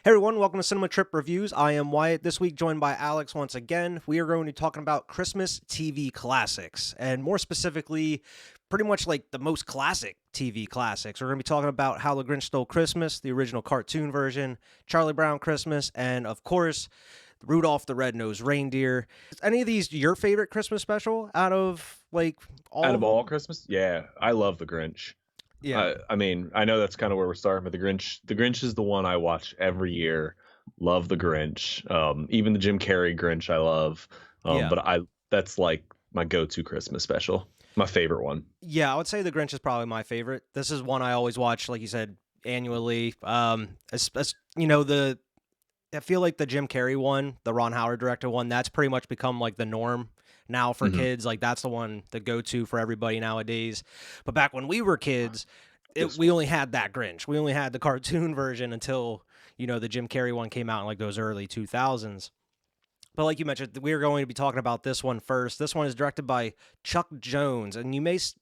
Hey everyone, welcome to Cinema Trip Reviews. I am Wyatt. This week joined by Alex once again. We are going to be talking about Christmas TV classics, and more specifically, pretty much like the most classic TV classics. We're going to be talking about How the Grinch Stole Christmas, the original cartoon version, Charlie Brown Christmas, and of course, Rudolph the Red-Nosed Reindeer. Is any of these your favorite Christmas special out of like all Out of of all them? Christmas, yeah, I love the Grinch. Yeah. I know that's kind of where we're starting, but the Grinch is the one I watch every year. Love the Grinch. Even the Jim Carrey Grinch, I love. Yeah. But that's like my go-to Christmas special, my favorite one. Yeah, I would say The Grinch is probably my favorite. This is one I always watch, like you said, annually. I feel like the Jim Carrey one, the Ron Howard directed one, that's pretty much become like the norm now for hmm kids. Like that's the one, the go-to for everybody nowadays. But back when we were kids, It was we cool. only had that Grinch. We only had the cartoon version until the Jim Carrey one came out in like those early 2000s. But like you mentioned, we are going to be talking about this one first. This one is directed by Chuck Jones, and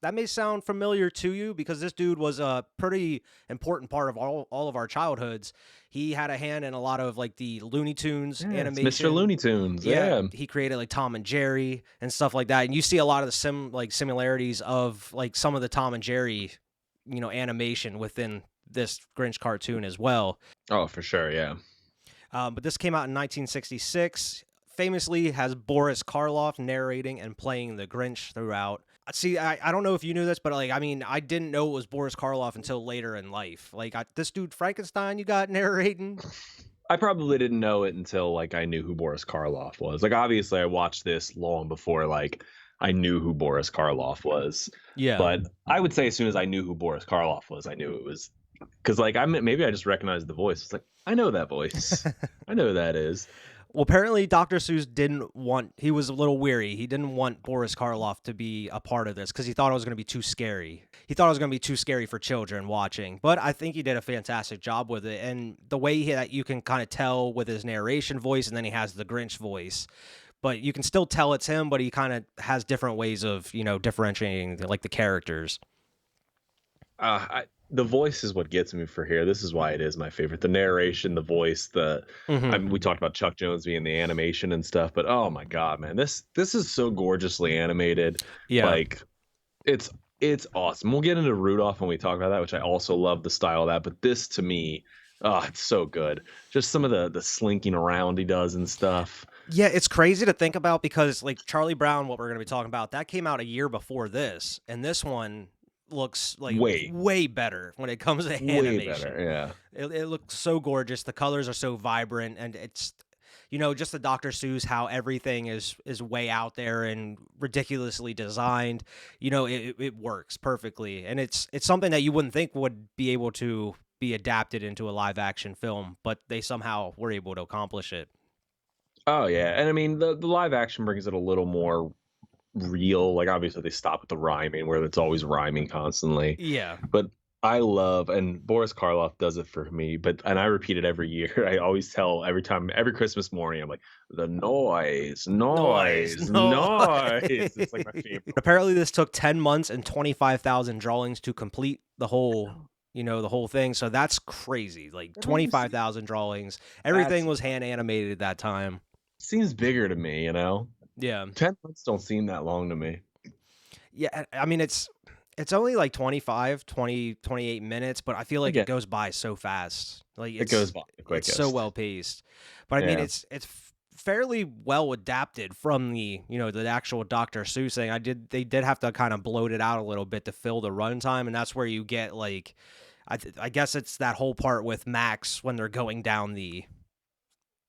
that may sound familiar to you because this dude was a pretty important part of all of our childhoods. He had a hand in a lot of like the Looney Tunes Yeah, it's Mr. animation. Looney Tunes. Yeah, Yeah. he created like Tom and Jerry and stuff like that. And you see a lot of the similarities of like some of the Tom and Jerry, animation within this Grinch cartoon as well. Oh, for sure. Yeah. But this came out in 1966. Famously has Boris Karloff narrating and playing the Grinch throughout. See, I don't know if you knew this, but I didn't know it was Boris Karloff until later in life. This dude Frankenstein you got narrating. I probably didn't know it until like I knew who Boris Karloff was. Like obviously I watched this long before like I knew who Boris Karloff was. Yeah. But I would say as soon as I knew who Boris Karloff was, I knew it was because like maybe I just recognized the voice. It's like I know that voice. I know who that is. Well, apparently Dr. Seuss he was a little weary. He didn't want Boris Karloff to be a part of this because he thought it was going to be too scary. He thought it was going to be too scary for children watching. But I think he did a fantastic job with it. And the way that you can kind of tell with his narration voice, and then he has the Grinch voice. But you can still tell it's him, but he kind of has different ways of, differentiating like the characters. The voice is what gets me for here. This is why it is my favorite. The narration, the voice, we talked about Chuck Jones being the animation and stuff, but oh my god, man, this is so gorgeously animated. Yeah. Like it's awesome. We'll get into Rudolph when we talk about that, which I also love the style of that. But this to me, oh, it's so good. Just some of the slinking around he does and stuff. Yeah, it's crazy to think about because like Charlie Brown, what we're going to be talking about, that came out a year before this, and this one looks like way better when it comes to animation. Way better, yeah. It looks so gorgeous. The colors are so vibrant, and it's just the Dr. Seuss, how everything is way out there and ridiculously designed. It works perfectly, and it's something that you wouldn't think would be able to be adapted into a live action film, but they somehow were able to accomplish it. Oh yeah, and I mean the live action brings it a little more real. Like obviously they stop with the rhyming where it's always rhyming constantly. Yeah. But I love, and Boris Karloff does it for me, and I repeat it every year. I always tell every Christmas morning, I'm like, the noise. It's like my favorite. Apparently this took 10 months and 25,000 drawings to complete the whole thing. So that's crazy. Like 25,000 drawings. Everything was hand animated at that time. Seems bigger to me, Yeah. 10 months don't seem that long to me. Yeah, I mean it's only like 28 minutes, but I feel like it goes by so fast. Like it goes by the quickest. It's so well paced. But I mean it's fairly well adapted from the actual Dr. Seuss thing. They did have to kind of bloat it out a little bit to fill the runtime, and that's where you get like I guess it's that whole part with Max when they're going down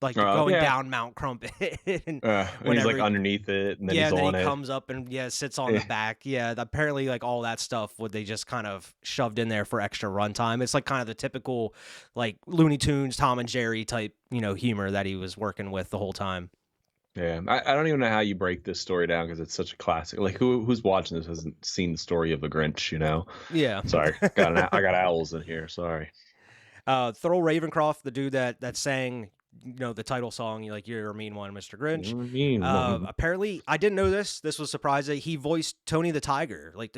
down Mount Crumpet. and he's like underneath it, and then he's on it. Comes up and sits on the back. Yeah, apparently like all that stuff they just kind of shoved in there for extra runtime. It's like kind of the typical like Looney Tunes, Tom and Jerry type humor that he was working with the whole time. Yeah, I don't even know how you break this story down because it's such a classic. Like who's watching this hasn't seen the story of the Grinch, Yeah. Sorry, I got owls in here. Sorry. Thurl Ravencroft, the dude that sang the title song, like "You're a Mean One, Mr. Grinch." You're a mean one. Apparently, I didn't know this. This was surprising. He voiced Tony the Tiger. Like,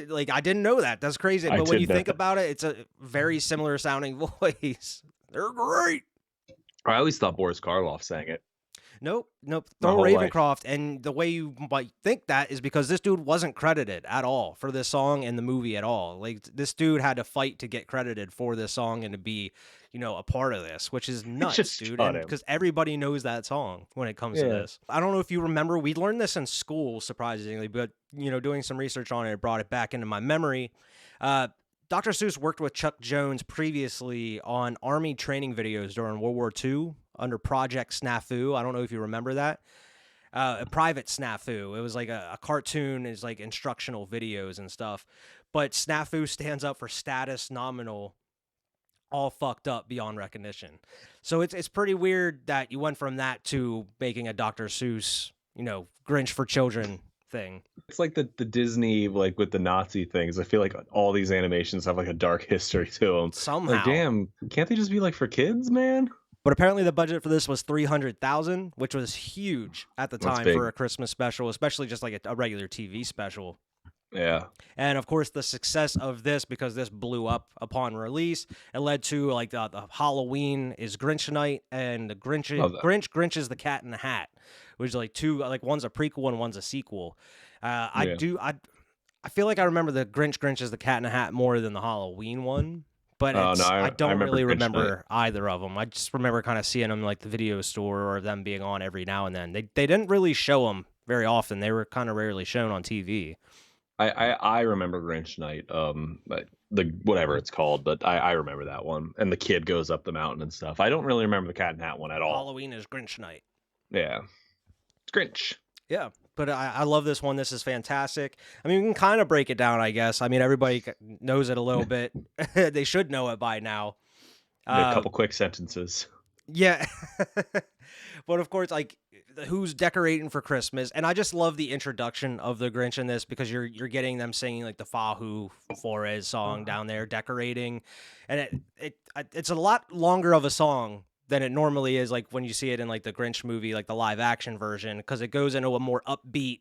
like I didn't know that. That's crazy. But when you think about it, it's a very similar sounding voice. They're great. I always thought Boris Karloff sang it Nope, nope. my Throw whole life. Ravencroft, and the way you might think that is because this dude wasn't credited at all for this song in the movie at all. Like this dude had to fight to get credited for this song and to be, a part of this, which is nuts, Just dude. cut And him. because everybody knows that song when it comes to Yeah. this. I don't know if you remember, we learned this in school, surprisingly, but doing some research on it brought it back into my memory. Dr. Seuss worked with Chuck Jones previously on Army training videos during World War II under Project Snafu. I don't know if you remember that. A Private Snafu. It was like a cartoon, is like instructional videos and stuff. But Snafu stands up for status nominal, all fucked up beyond recognition. So it's pretty weird that you went from that to making a Dr. Seuss, Grinch for children thing. It's like the Disney, like with the Nazi things. I feel like all these animations have like a dark history to them. Somehow. Like, damn, can't they just be like for kids, man? But apparently the budget for this was $300,000, which was huge at the That's time big. for a Christmas special, especially just like a regular TV special. Yeah. And of course, the success of this, because this blew up upon release, it led to like the Halloween is Grinch Night and the Grinch is the Cat in the Hat, which is like two, like one's a prequel and one's a sequel. I feel like I remember the Grinch is the Cat in the Hat more than the Halloween one. But I don't really remember either of them. I just remember kind of seeing them like the video store or them being on every now and then. They didn't really show them very often. They were kind of rarely shown on TV. I remember Grinch Night, but the whatever it's called, but I remember that one. And the kid goes up the mountain and stuff. I don't really remember the Cat in the Hat one at all. Halloween is Grinch Night. Yeah, it's Grinch. Yeah, but I love this one. This is fantastic. I mean, we can kind of break it down, I guess. I mean, everybody knows it a little bit. They should know it by now. A couple quick sentences. Yeah. But of course, like, who's decorating for Christmas? And I just love the introduction of the Grinch in this because you're getting them singing like the Fahu Flores song down there, decorating. And it's a lot longer of a song than it normally is, like when you see it in like the Grinch movie, like the live action version, because it goes into a more upbeat,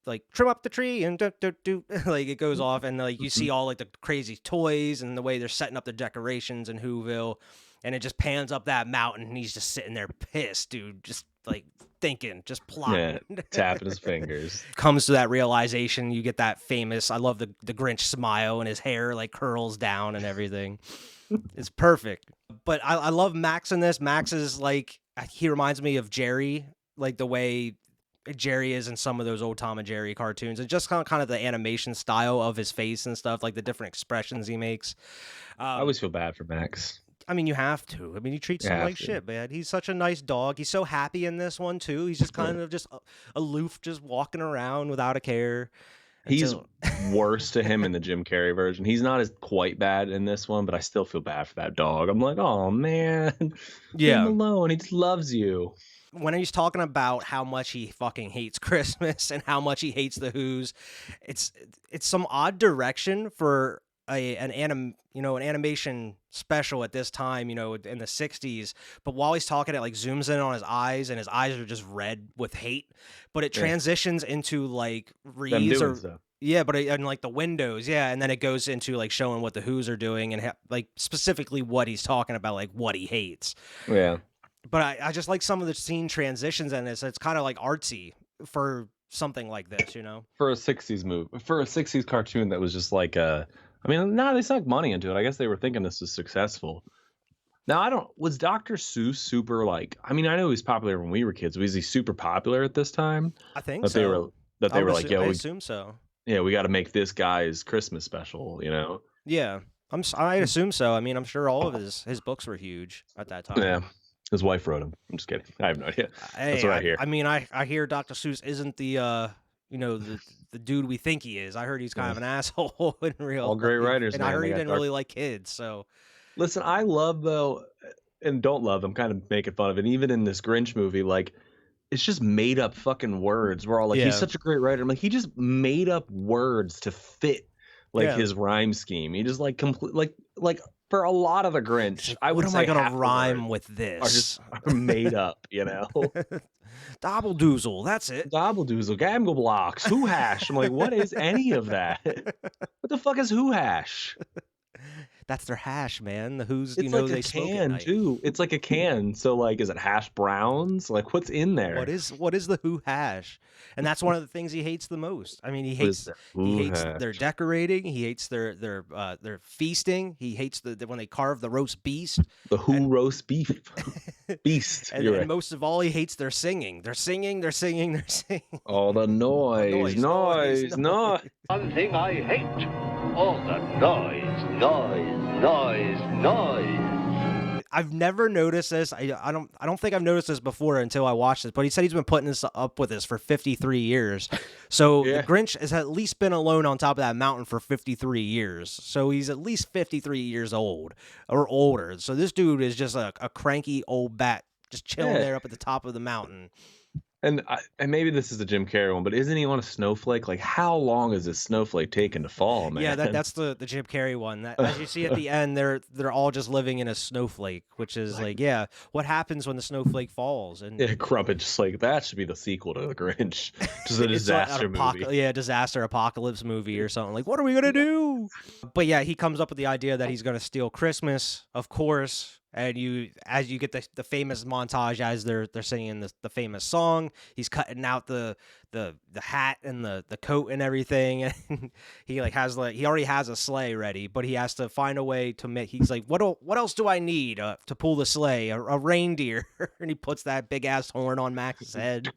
like trim up the tree and do like it goes off, and like you see all like the crazy toys and the way they're setting up the decorations in Whoville, and it just pans up that mountain and he's just sitting there pissed, dude, just like thinking, just plotting, tapping his fingers. Comes to that realization, you get that famous, I love the Grinch smile, and his hair like curls down and everything. It's perfect. But I love Max in this. Max is like, he reminds me of Jerry, like the way Jerry is in some of those old Tom and Jerry cartoons, and just kind of the animation style of his face and stuff, like the different expressions he makes. I always feel bad for Max. I mean, you have to. I mean, he treats him like shit, man. He's such a nice dog. He's so happy in this one, too. He's just kind of just aloof, just walking around without a care. He's worse to him in the Jim Carrey version. He's not as quite bad in this one, but I still feel bad for that dog. I'm like, oh, man. Yeah. Leave him alone. He just loves you. When he's talking about how much he fucking hates Christmas and how much he hates the Who's, it's some odd direction for an animation special at this time, in the 60s. But while he's talking, it like zooms in on his eyes, and his eyes are just red with hate. But it transitions into like reeds or stuff. Yeah, but and like the windows, yeah, and then it goes into like showing what the Who's are doing and like specifically what he's talking about, like what he hates. Yeah. But I just like some of the scene transitions in this. It's kind of like artsy for something like this, For a 60s movie, for a 60s cartoon that was just like they sunk money into it. I guess they were thinking this was successful. Now, was Dr. Seuss super like, I know he was popular when we were kids. Was he super popular at this time? I think so. They were like, I assume so. Yeah, we got to make this guy's Christmas special, Yeah, I assume so. I mean, I'm sure all of his books were huge at that time. Yeah. His wife wrote him. I'm just kidding. I have no idea. That's what I hear. I mean, I hear Dr. Seuss isn't the the dude we think he is. I heard he's kind of an asshole in real. All great writers, and man. I heard he didn't really like kids. So, listen, I love though, and don't love. I'm kind of making fun of it. Even in this Grinch movie, like it's just made up fucking words. We're all like, he's such a great writer. I'm like, he just made up words to fit his rhyme scheme. He just like like. For a lot of the Grinch, I would say, what am I gonna rhyme with this? Are made up, Dobbledoozle, that's it. Dobbledoozle, Gamble Blocks, Who Hash. I'm like, what is any of that? What the fuck is Who Hash? That's their hash, man. The Who's, It's like a they smoke at can night. too. It's like a can. So like, is it hash browns? Like, what's in there? What is the Who hash? And that's one of the things he hates the most. I mean, What is that? he Ooh, hates their hash. decorating. He hates their feasting. He hates when they carve the roast beast. The Who And roast beef. Beast. You're and right. most of all, he hates their singing. They're singing. They're singing. They're singing. All the noise, Noise, noise, noise, noise. noise. One thing I hate, all the noise, noise, noise, noise. I've never noticed this. I don't think I've noticed this before until I watched this. But he said he's been putting this up with this for 53 years. So Yeah. the Grinch has at least been alone on top of that mountain for 53 years. So he's at least 53 years old or older. So this dude is just a cranky old bat just chilling Yeah. there up at the top of the mountain. And maybe this is a Jim Carrey one, but isn't he on a snowflake? Like, how long is this snowflake taking to fall, man? Yeah, that's the Jim Carrey one. That, as you see at the end, they're all just living in a snowflake, which is like, yeah, what happens when the snowflake falls? And Yeah, Crumpet just like, that should be the sequel to The Grinch. Just a disaster movie. Yeah, disaster apocalypse movie or something. Like, what are we gonna do? But yeah, he comes up with the idea that he's gonna steal Christmas, of course. And as you get the famous montage as they're singing the famous song, he's cutting out the hat and the coat and everything, and he already has a sleigh ready, but he has to find a way to make. He's like, what else do I need to pull the sleigh? A reindeer, and he puts that big ass horn on Max's head.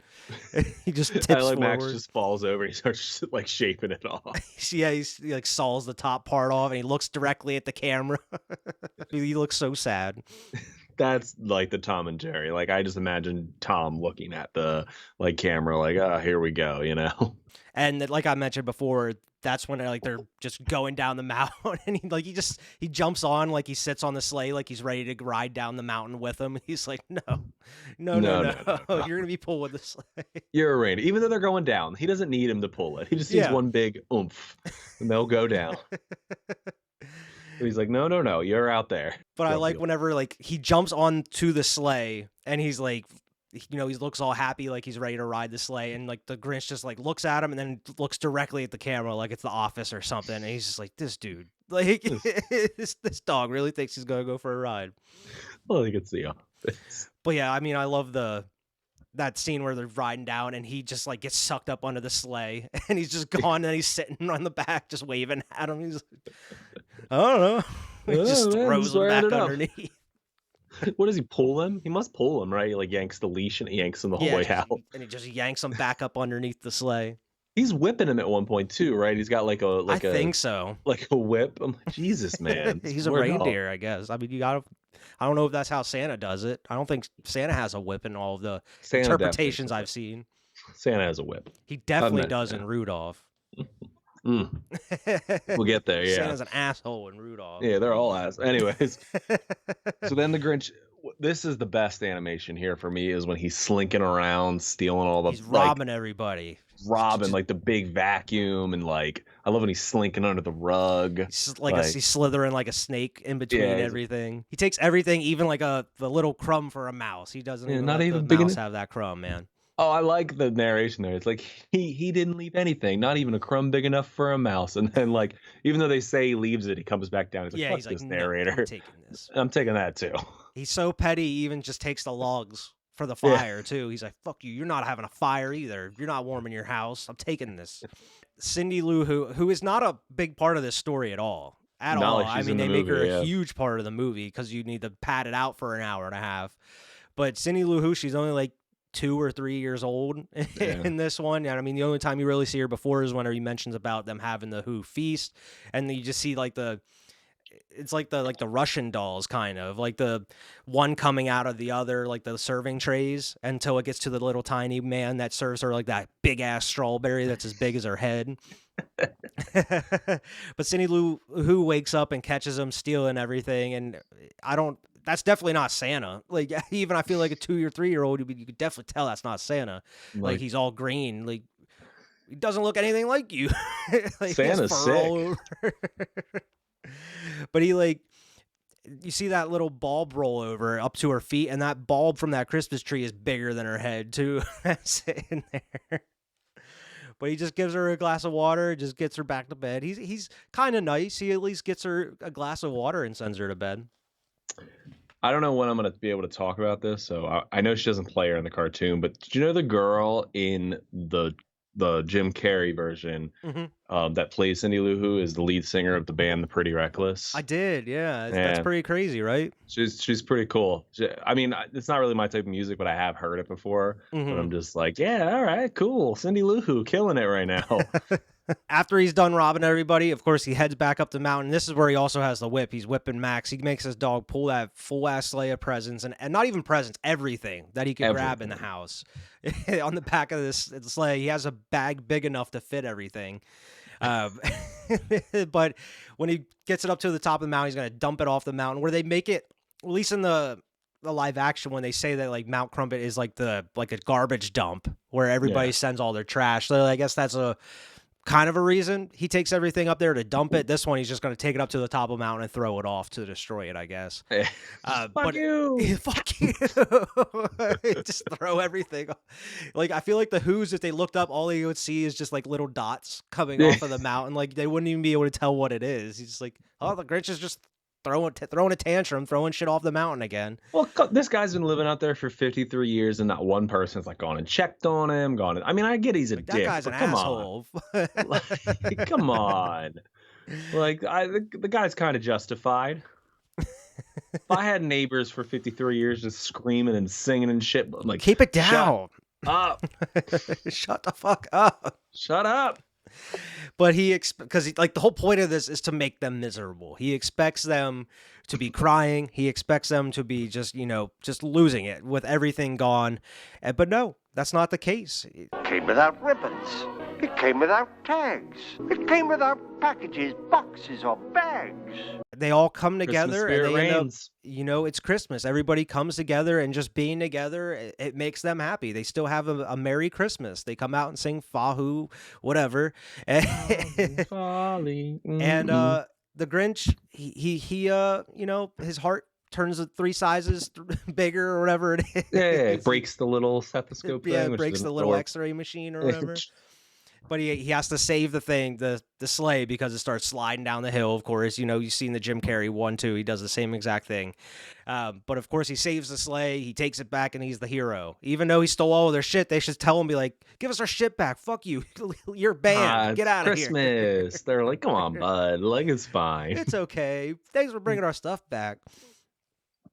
He just tips forward. Max just falls over and he starts like shaping it off. Yeah, he like saws the top part off, and he looks directly at the camera. He looks so sad. That's like the Tom and Jerry. Like, I just imagine Tom looking at the like camera, like, oh, here we go, you know. And like I mentioned before, that's when they're just going down the mountain, and he jumps on, like he sits on the sleigh, like he's ready to ride down the mountain with him. He's like, no. You're gonna be pulling the sleigh. You're a reindeer. Even though they're going down, he doesn't need him to pull it. He just needs one big oomph, and they'll go down. He's like, no, you're out there. But I like whenever like he jumps onto the sleigh and he's like, he looks all happy, like he's ready to ride the sleigh, and like the Grinch just like looks at him and then looks directly at the camera like it's The Office or something, and he's just like, this dude, like this dog really thinks he's gonna go for a ride. Well, I think it's The Office. But yeah, I mean, I love that scene where they're riding down and he just like gets sucked up under the sleigh and he's just gone and he's sitting on the back just waving at him. He's like, I don't know. He just throws him back underneath. What does he pull him? He must pull him, right? He like yanks the leash and he yanks him the whole way out. And he just yanks him back up underneath the sleigh. He's whipping him at one point too, right? He's got I think so. Like a whip. I'm like, Jesus, man. He's a reindeer, I guess. I mean, I don't know if that's how Santa does it. I don't think Santa has a whip in all of the interpretations I've seen. Santa has a whip. He definitely does in Rudolph. We'll get there, yeah. Santa's an asshole in Rudolph. Yeah, they're all assholes. Anyways, so then the Grinch, this is the best animation here for me, is when he's slinking around, stealing all the... He's robbing everybody. Robbing, like, the big vacuum, and, like, I love when he's slinking under the rug. He's slithering like a snake in between everything. He takes everything, even like the little crumb for a mouse. He doesn't even let the mouse have that crumb, man. Oh, I like the narration there. It's like he didn't leave anything, not even a crumb big enough for a mouse. And then, like, even though they say he leaves it, he comes back down. He's like, fuck this narrator. No, I'm taking this. I'm taking that too. He's so petty, he even just takes the logs for the fire too. He's like, fuck you, you're not having a fire either. You're not warming your house. I'm taking this. Cindy Lou, who is not a big part of this story at all. I mean, they make her a huge part of the movie because you need to pad it out for an hour and a half. But Cindy Lou Who, she's only like 2 or 3 years old in this one. And I mean, the only time you really see her before is whenever he mentions about them having the Who feast, and you just see like it's like the Russian dolls, kind of like the one coming out of the other, like the serving trays, until it gets to the little tiny man that serves her like that big ass strawberry that's as big as her head. But Cindy Lou Who wakes up and catches him stealing everything, and that's definitely not Santa. Like, even I feel like a 2 or 3 year old, you could definitely tell that's not Santa. Like he's all green. Like, he doesn't look anything like you. Like, Santa's sick. But you see that little bulb roll over up to her feet, and that bulb from that Christmas tree is bigger than her head too. That's sitting there. But he just gives her a glass of water, just gets her back to bed. He's kind of nice. He at least gets her a glass of water and sends her to bed. I don't know when I'm going to be able to talk about this, so I know she doesn't play her in the cartoon, but did you know the girl in the Jim Carrey version that plays Cindy Lou Who is the lead singer of the band The Pretty Reckless? I did, yeah. That's And pretty crazy, right? she's pretty cool. I mean, it's not really my type of music, but I have heard it before. But I'm just like, yeah, all right, cool. Cindy Lou Who killing it right now. After he's done robbing everybody, of course, he heads back up the mountain. This is where he also has the whip. He's whipping Max. He makes his dog pull that full-ass sleigh of presents, and not even presents, everything that he could grab in the house. On the back of this sleigh, he has a bag big enough to fit everything. But when he gets it up to the top of the mountain, he's going to dump it off the mountain, where they make it, at least in the live action, when they say that like Mount Crumpet is like a garbage dump where everybody sends all their trash. So I guess that's a kind of a reason he takes everything up there to dump it. This one, he's just going to take it up to the top of the mountain and throw it off to destroy it, I guess. Fuck you! Fuck you! Just throw everything. Like, I feel like the Who's, if they looked up, all they would see is just like little dots coming off of the mountain. Like, they wouldn't even be able to tell what it is. He's just like, oh, the Grinch is just throwing a tantrum, throwing shit off the mountain again. Well, this guy's been living out there for 53 years, and not one person's like gone and checked on him. I mean, I get he's a dick. That guy's an asshole. Like, come on. Like, the guy's kind of justified. If I had neighbors for 53 years just screaming and singing and shit, I'm like, keep it down. Shut up. Shut the fuck up. Shut up. But because like the whole point of this is to make them miserable. He expects them to be crying. He expects them to be just losing it with everything gone. But no, that's not the case. It came without ribbons. It came without tags. It came without packages, boxes, or bags. They all come together and they end up, it's Christmas. Everybody comes together, and just being together, it makes them happy. They still have a Merry Christmas. They come out and sing Fahu, whatever. And the Grinch, he his heart turns 3 sizes bigger or whatever it is. Yeah, it breaks the little stethoscope thing. Yeah, it breaks the little X-ray machine or whatever. But he has to save the sleigh, because it starts sliding down the hill, of course. You've seen the Jim Carrey one, too. He does the same exact thing. But, of course, he saves the sleigh. He takes it back, and he's the hero. Even though he stole all of their shit, they should tell him, be like, give us our shit back. Fuck you. You're banned. Get out of here. Christmas. They're like, come on, bud. Like, it's fine. It's okay. Thanks for bringing our stuff back.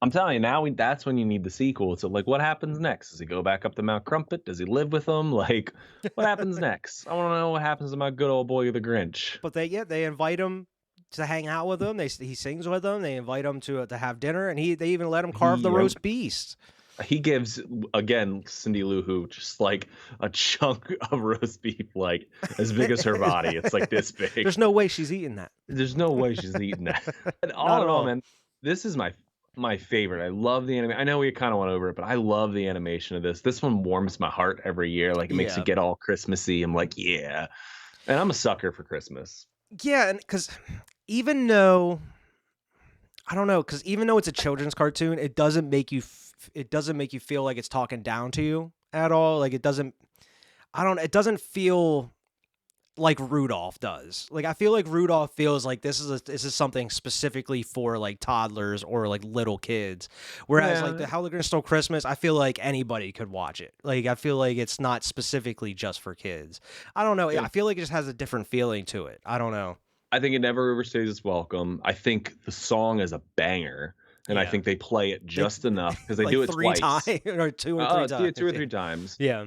I'm telling you, now that's when you need the sequel. So, like, what happens next? Does he go back up to Mount Crumpet? Does he live with them? Like, what happens next? I want to know what happens to my good old boy, the Grinch. But they invite him to hang out with them. He sings with them. They invite him to have dinner, and they even let him carve the roast beast. He gives, again, Cindy Lou Who just like a chunk of roast beef, like as big as her body. It's like this big. There's no way she's eating that. There's no way she's eating that. And all in all, man, this is my favorite. I love the anime. I know we kind of went over it, but I love the animation of this. This one warms my heart every year. Like, it makes you get all Christmassy. I'm like, yeah. And I'm a sucker for Christmas. Yeah, and because even though it's a children's cartoon, it doesn't make you feel like it's talking down to you at all. Like, it doesn't feel like Rudolph does. Like, I feel like Rudolph feels like this is something specifically for like toddlers or like little kids. Whereas like How the Grinch Stole Christmas, I feel like anybody could watch it. Like, I feel like it's not specifically just for kids. I don't know. I feel like it just has a different feeling to it. I don't know. I think it never overstays its welcome. I think the song is a banger. And I think they play it just enough, because they like do it 3 twice. times or 2 or 3 times. 2 or 3 times. Yeah.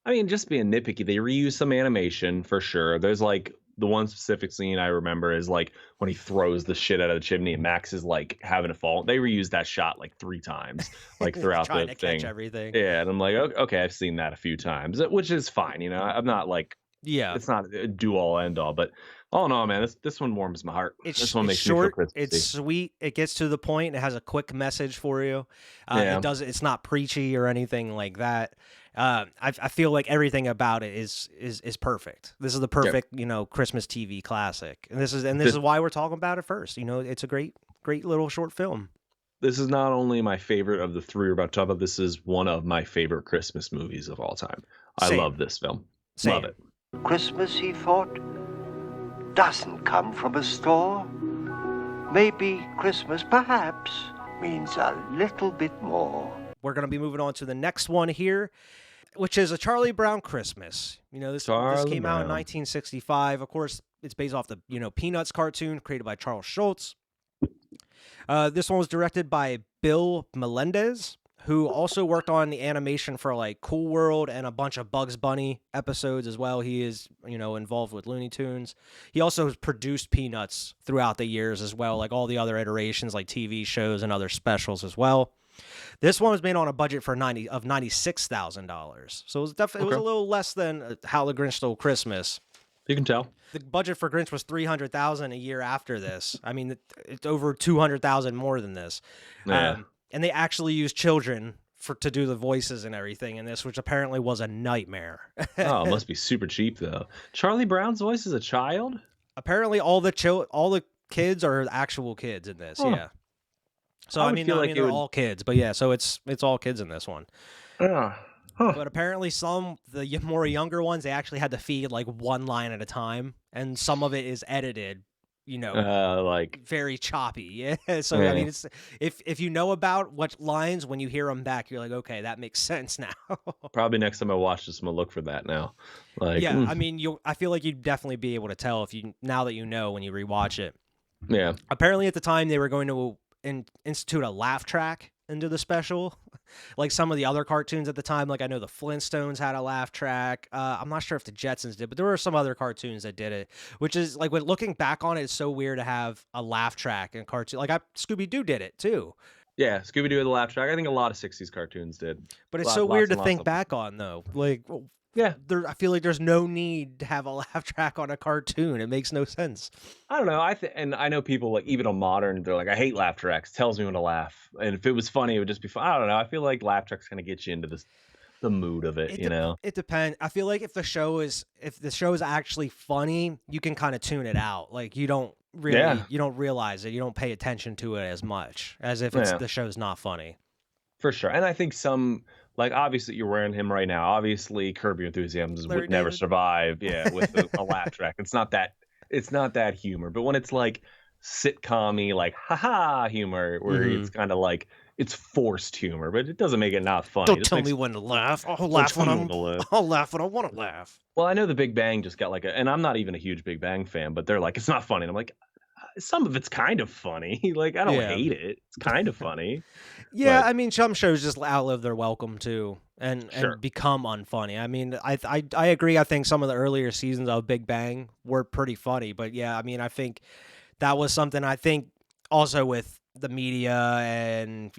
I mean, just being nitpicky, they reuse some animation for sure. There's like the one specific scene I remember is like when he throws the shit out of the chimney and Max is like having to fall. They reused that shot like 3 times, like throughout trying the to thing. Catch everything. Yeah, and I'm like, okay, I've seen that a few times, which is fine. I'm not like, it's not a do all end all, but all in all, man, this one warms my heart. This one makes short, me feel Christmassy. It's sweet. It gets to the point. It has a quick message for you. It's not preachy or anything like that. I feel like everything about it is perfect. This is the perfect, Christmas TV classic. And this is why we're talking about it first. It's a great little short film. This is not only my favorite of the 3 we're about to talk about, this is one of my favorite Christmas movies of all time. I love this film. Same. Love it. Christmas, he thought, doesn't come from a store. Maybe Christmas, perhaps, means a little bit more. We're going to be moving on to the next one here, which is A Charlie Brown Christmas. This came out in 1965. Of course, it's based off the, Peanuts cartoon created by Charles Schulz. This one was directed by Bill Melendez, who also worked on the animation for like Cool World and a bunch of Bugs Bunny episodes as well. He is, involved with Looney Tunes. He also has produced Peanuts throughout the years as well, like all the other iterations, like TV shows and other specials as well. This one was made on a budget for $96,000, so it was definitely it was a little less than How the Grinch Stole Christmas. You can tell. The budget for Grinch was $300,000 a year after this. I mean, it's over $200,000 more than this. Yeah. And they actually used children to do the voices and everything in this, which apparently was a nightmare. Oh, it must be super cheap though. Charlie Brown's voice is a child? Apparently, all the kids are actual kids in this. Yeah. So I mean, they're all kids, but yeah, so it's all kids in this one. Yeah. Huh. But apparently, the more younger ones, they actually had to feed like one line at a time, and some of it is edited. Like very choppy. Yeah. So I mean, it's if you know about what lines, when you hear them back, you're like, okay, that makes sense now. Probably next time I watch this, I'm gonna look for that now. Like, yeah, I mean, I feel like you'd definitely be able to tell now that you know when you rewatch it. Yeah. Apparently, at the time, they were going to institute a laugh track into the special, like some of the other cartoons at the time. Like I know the Flintstones had a laugh track. I'm not sure if the Jetsons did, but there were some other cartoons that did it. Which is like, when looking back on it, it's so weird to have a laugh track in cartoon. Like Scooby-Doo did it too. Yeah, Scooby-Doo had the laugh track. I think a lot of '60s cartoons did. But it's so weird to think back on though. Like, yeah, I feel like there's no need to have a laugh track on a cartoon. It makes no sense. I don't know. And I know people, like, even on modern, they're like, I hate laugh tracks. Tells me when to laugh. And if it was funny, it would just be fun. I don't know. I feel like laugh tracks kind of get you into the mood of it. It depends. I feel like if the show is actually funny, you can kind of tune it out. Like you don't realize it. You don't pay attention to it as much as if the show's not funny. For sure. And I think like, obviously, you're wearing him right now. Obviously, Curb Your Enthusiasm would never survive. Yeah, with a laugh track. It's not that humor. But when it's like sitcom-y, like haha humor, where it's kind of like it's forced humor, but it doesn't make it not funny. Don't tell me when to laugh. I'll laugh when I want to laugh. Well, I know the Big Bang just got and I'm not even a huge Big Bang fan, but they're like, it's not funny. And I'm like, some of it's kind of funny. Like, I don't hate it. It's kind of funny. Yeah, I mean, some shows just outlive their welcome too, and become unfunny. I mean, I agree. I think some of the earlier seasons of Big Bang were pretty funny, but yeah, I mean, I think that was something. I think also with the media and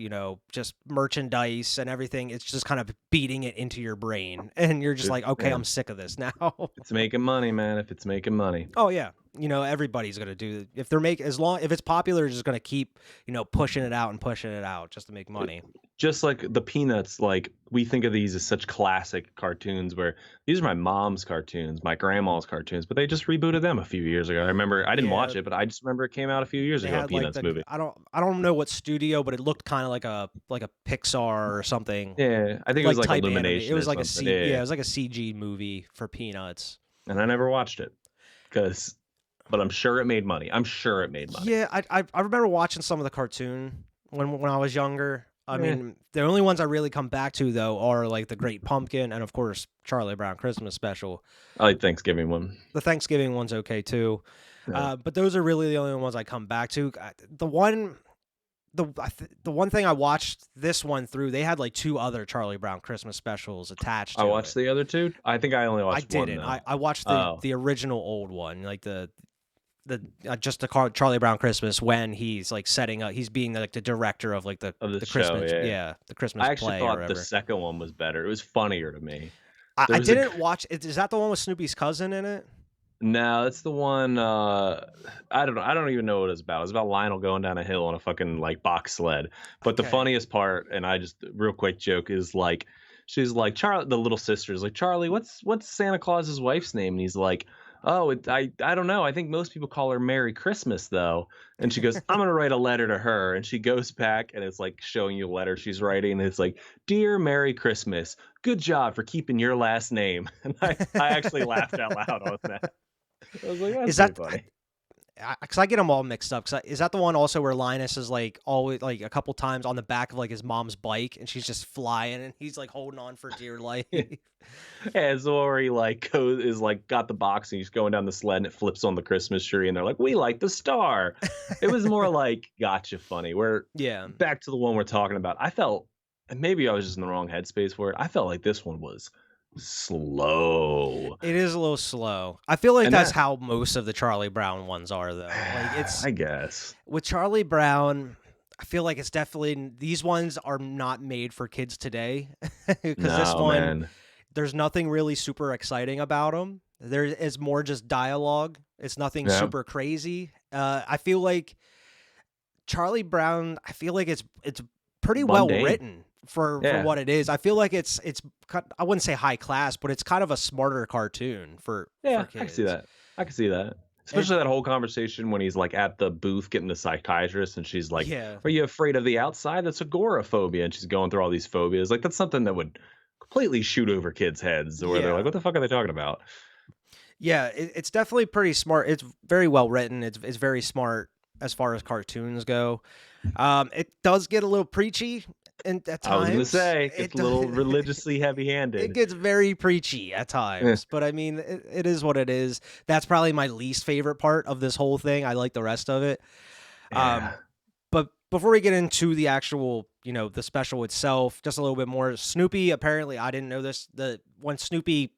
just merchandise and everything, it's just kind of beating it into your brain, and you're just like, okay, I'm sick of this now. It's making money, man. If it's making money. Oh yeah. Everybody's gonna do if it's popular, just gonna keep pushing it out just to make money. Just like the Peanuts, like we think of these as such classic cartoons, where these are my mom's cartoons, my grandma's cartoons, but they just rebooted them a few years ago. I remember I didn't watch it, but I just remember it came out a few years ago. Peanuts movie. I don't know what studio, but it looked kind of like a Pixar or something. Yeah, I think it was like Illumination. It was like it was like a CG movie for Peanuts. And I never watched it but I'm sure it made money. Yeah, I remember watching some of the cartoon when I was younger. I mean, the only ones I really come back to though are like the Great Pumpkin and of course Charlie Brown Christmas Special. I like Thanksgiving one. The Thanksgiving one's okay too, but those are really the only ones I come back to. The one thing I watched this one through, they had like 2 other Charlie Brown Christmas specials attached to it. I watched the other 2? I think I only watched one. I didn't. I watched the original old one, like the Charlie Brown Christmas, when he's like setting up, he's being like the director of like the Christmas, the Christmas. I actually thought the second one was better. It was funnier to me. I didn't watch. Is that the one with Snoopy's cousin in it? No, that's the one. I don't know. I don't even know what it's about. It's about Lionel going down a hill on a fucking like box sled. But the funniest part, and I just real quick joke, is like she's like, Charlie, the little sister is like, Charlie, what's Santa Claus's wife's name? And he's like, oh, I don't know. I think most people call her Merry Christmas, though. And she goes, I'm going to write a letter to her. And she goes back and it's like showing you a letter she's writing. And it's like, Dear Merry Christmas, good job for keeping your last name. And I actually laughed out loud on that. I was like, that's Is that funny. because I get them all mixed up? Is that the one also where Linus is like always like a couple times on the back of like his mom's bike and she's just flying and he's like holding on for dear life? Yeah, it's where he like is like got the box and he's going down the sled and it flips on the Christmas tree and they're like, we like the star. It was more like gotcha funny. Where back to the one we're talking about, I felt, and maybe I was just in the wrong headspace for it, I felt like this one was slow. It is a little slow. I feel like that's how most of the Charlie Brown ones are, though. Like it's, I guess with Charlie Brown, I feel like it's definitely, these ones are not made for kids today, because this one, there's nothing really super exciting about them. There is more just dialogue. It's nothing super crazy. I feel like Charlie Brown, I feel like it's pretty well written for what it is. I feel like it's I wouldn't say high class, but it's kind of a smarter cartoon for kids. I can see that. Especially that whole conversation when he's like at the booth getting the psychiatrist and she's like, are you afraid of the outside? That's agoraphobia. And she's going through all these phobias. Like that's something that would completely shoot over kids' heads where they're like, what the fuck are they talking about? Yeah, it's definitely pretty smart. It's very well written. It's very smart as far as cartoons go. It does get a little preachy at times. I was going to say, it's a little religiously heavy-handed. It gets very preachy at times, but I mean, it is what it is. That's probably my least favorite part of this whole thing. I like the rest of it. But before we get into the actual, the special itself, just a little bit more. Snoopy, apparently, I didn't know this, when Snoopy,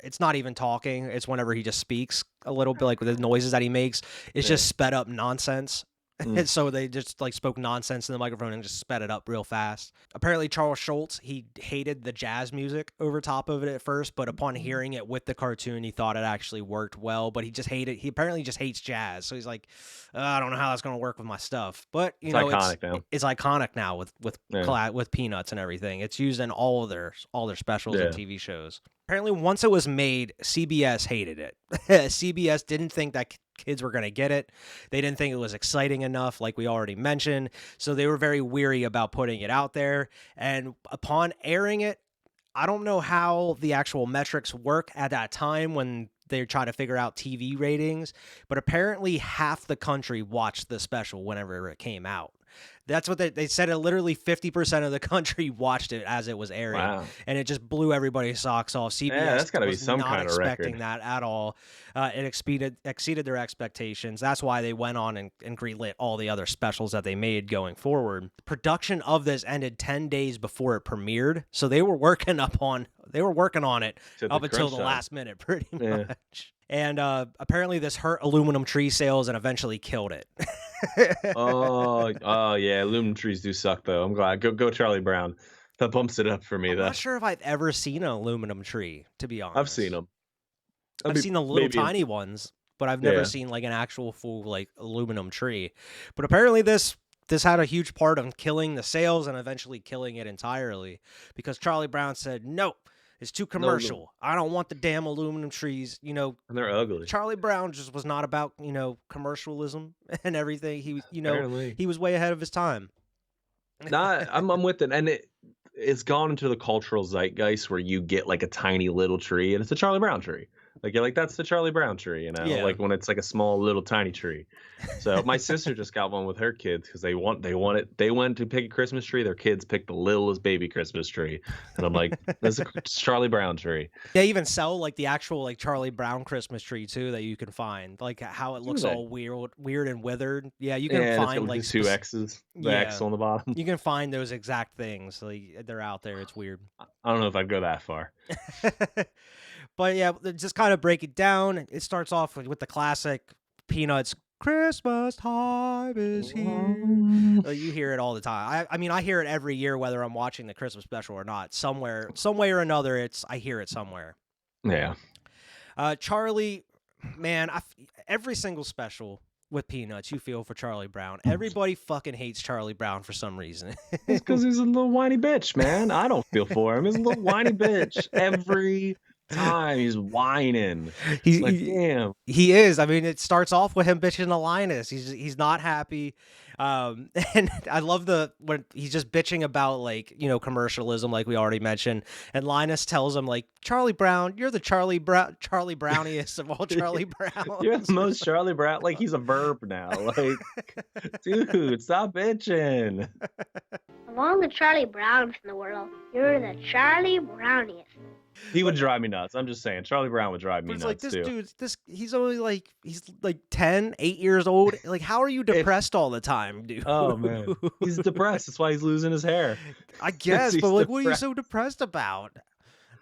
it's not even talking, it's whenever he just speaks a little bit, like with the noises that he makes, it's just sped up nonsense. And so they just like spoke nonsense in the microphone and just sped it up real fast. Apparently Charles Schultz, he hated the jazz music over top of it at first, but upon hearing it with the cartoon, he thought it actually worked well, but he apparently just hates jazz. So he's like, I don't know how that's going to work with my stuff. But it's iconic now with Peanuts and everything. It's used in all their specials and TV shows. Apparently, once it was made, CBS hated it. CBS didn't think that kids were going to get it. They didn't think it was exciting enough, like we already mentioned. So they were very weary about putting it out there. And upon airing it, I don't know how the actual metrics work at that time when they're trying to figure out TV ratings, but apparently half the country watched the special whenever it came out. That's what they said. Literally 50% of the country watched it as it was airing, and it just blew everybody's socks off. CBS that's got to be some kind of record. Expecting that at all. It exceeded their expectations. That's why they went on and greenlit all the other specials that they made going forward. Production of this ended 10 days before it premiered, so they were working on it up until the last minute, pretty much. And apparently this hurt aluminum tree sales and eventually killed it. oh yeah, aluminum trees do suck though. I'm glad. Go Charlie Brown. That bumps it up for me. I'm not sure if I've ever seen an aluminum tree, to be honest. I've seen them. I've seen the little tiny ones, but I've never seen like an actual full like aluminum tree. But apparently this had a huge part of killing the sales and eventually killing it entirely, because Charlie Brown said, nope, it's too commercial. No. I don't want the damn aluminum trees, And they're ugly. Charlie Brown just was not about, commercialism and everything. He, he was way ahead of his time. I'm with it. And it's gone into the cultural zeitgeist where you get like a tiny little tree and it's a Charlie Brown tree. Like you're like, that's the Charlie Brown tree, like when it's like a small little tiny tree. So my sister just got one with her kids because they went to pick a Christmas tree. Their kids picked the littlest baby Christmas tree. And I'm like, this is a Charlie Brown tree. They even sell like the actual like Charlie Brown Christmas tree too that you can find. Like how it looks all weird and withered. Yeah, you can find like two X's, the X on the bottom. You can find those exact things. Like they're out there. It's weird. I don't know if I'd go that far. But yeah, just kind of break it down. It starts off with the classic Peanuts, Christmas time is here. You hear it all the time. I mean, I hear it every year, whether I'm watching the Christmas special or not. Some way or another, I hear it somewhere. Yeah. Charlie, man, every single special with Peanuts, you feel for Charlie Brown. Everybody fucking hates Charlie Brown for some reason. It's because he's a little whiny bitch, man. I don't feel for him. He's a little whiny bitch every time. He's whining. Damn. He is. I mean, it starts off with him bitching to Linus. He's not happy. And I love when he's just bitching about, like, you know, commercialism, like we already mentioned. And Linus tells him, like, Charlie Brown, you're the Charlie Browniest of all Charlie Browns. You're the most Charlie Brown. Like, he's a verb now. Like, dude, stop bitching. Of all the Charlie Browns in the world, you're the Charlie Browniest. He would drive me nuts. I'm just saying, Charlie Brown would drive me But it's nuts, like, too. He's only like, he's like 10, 8 years old. Like, how are you depressed all the time, dude? Oh, man. He's depressed. That's why he's losing his hair. I guess, but like, what are you depressed. so depressed about?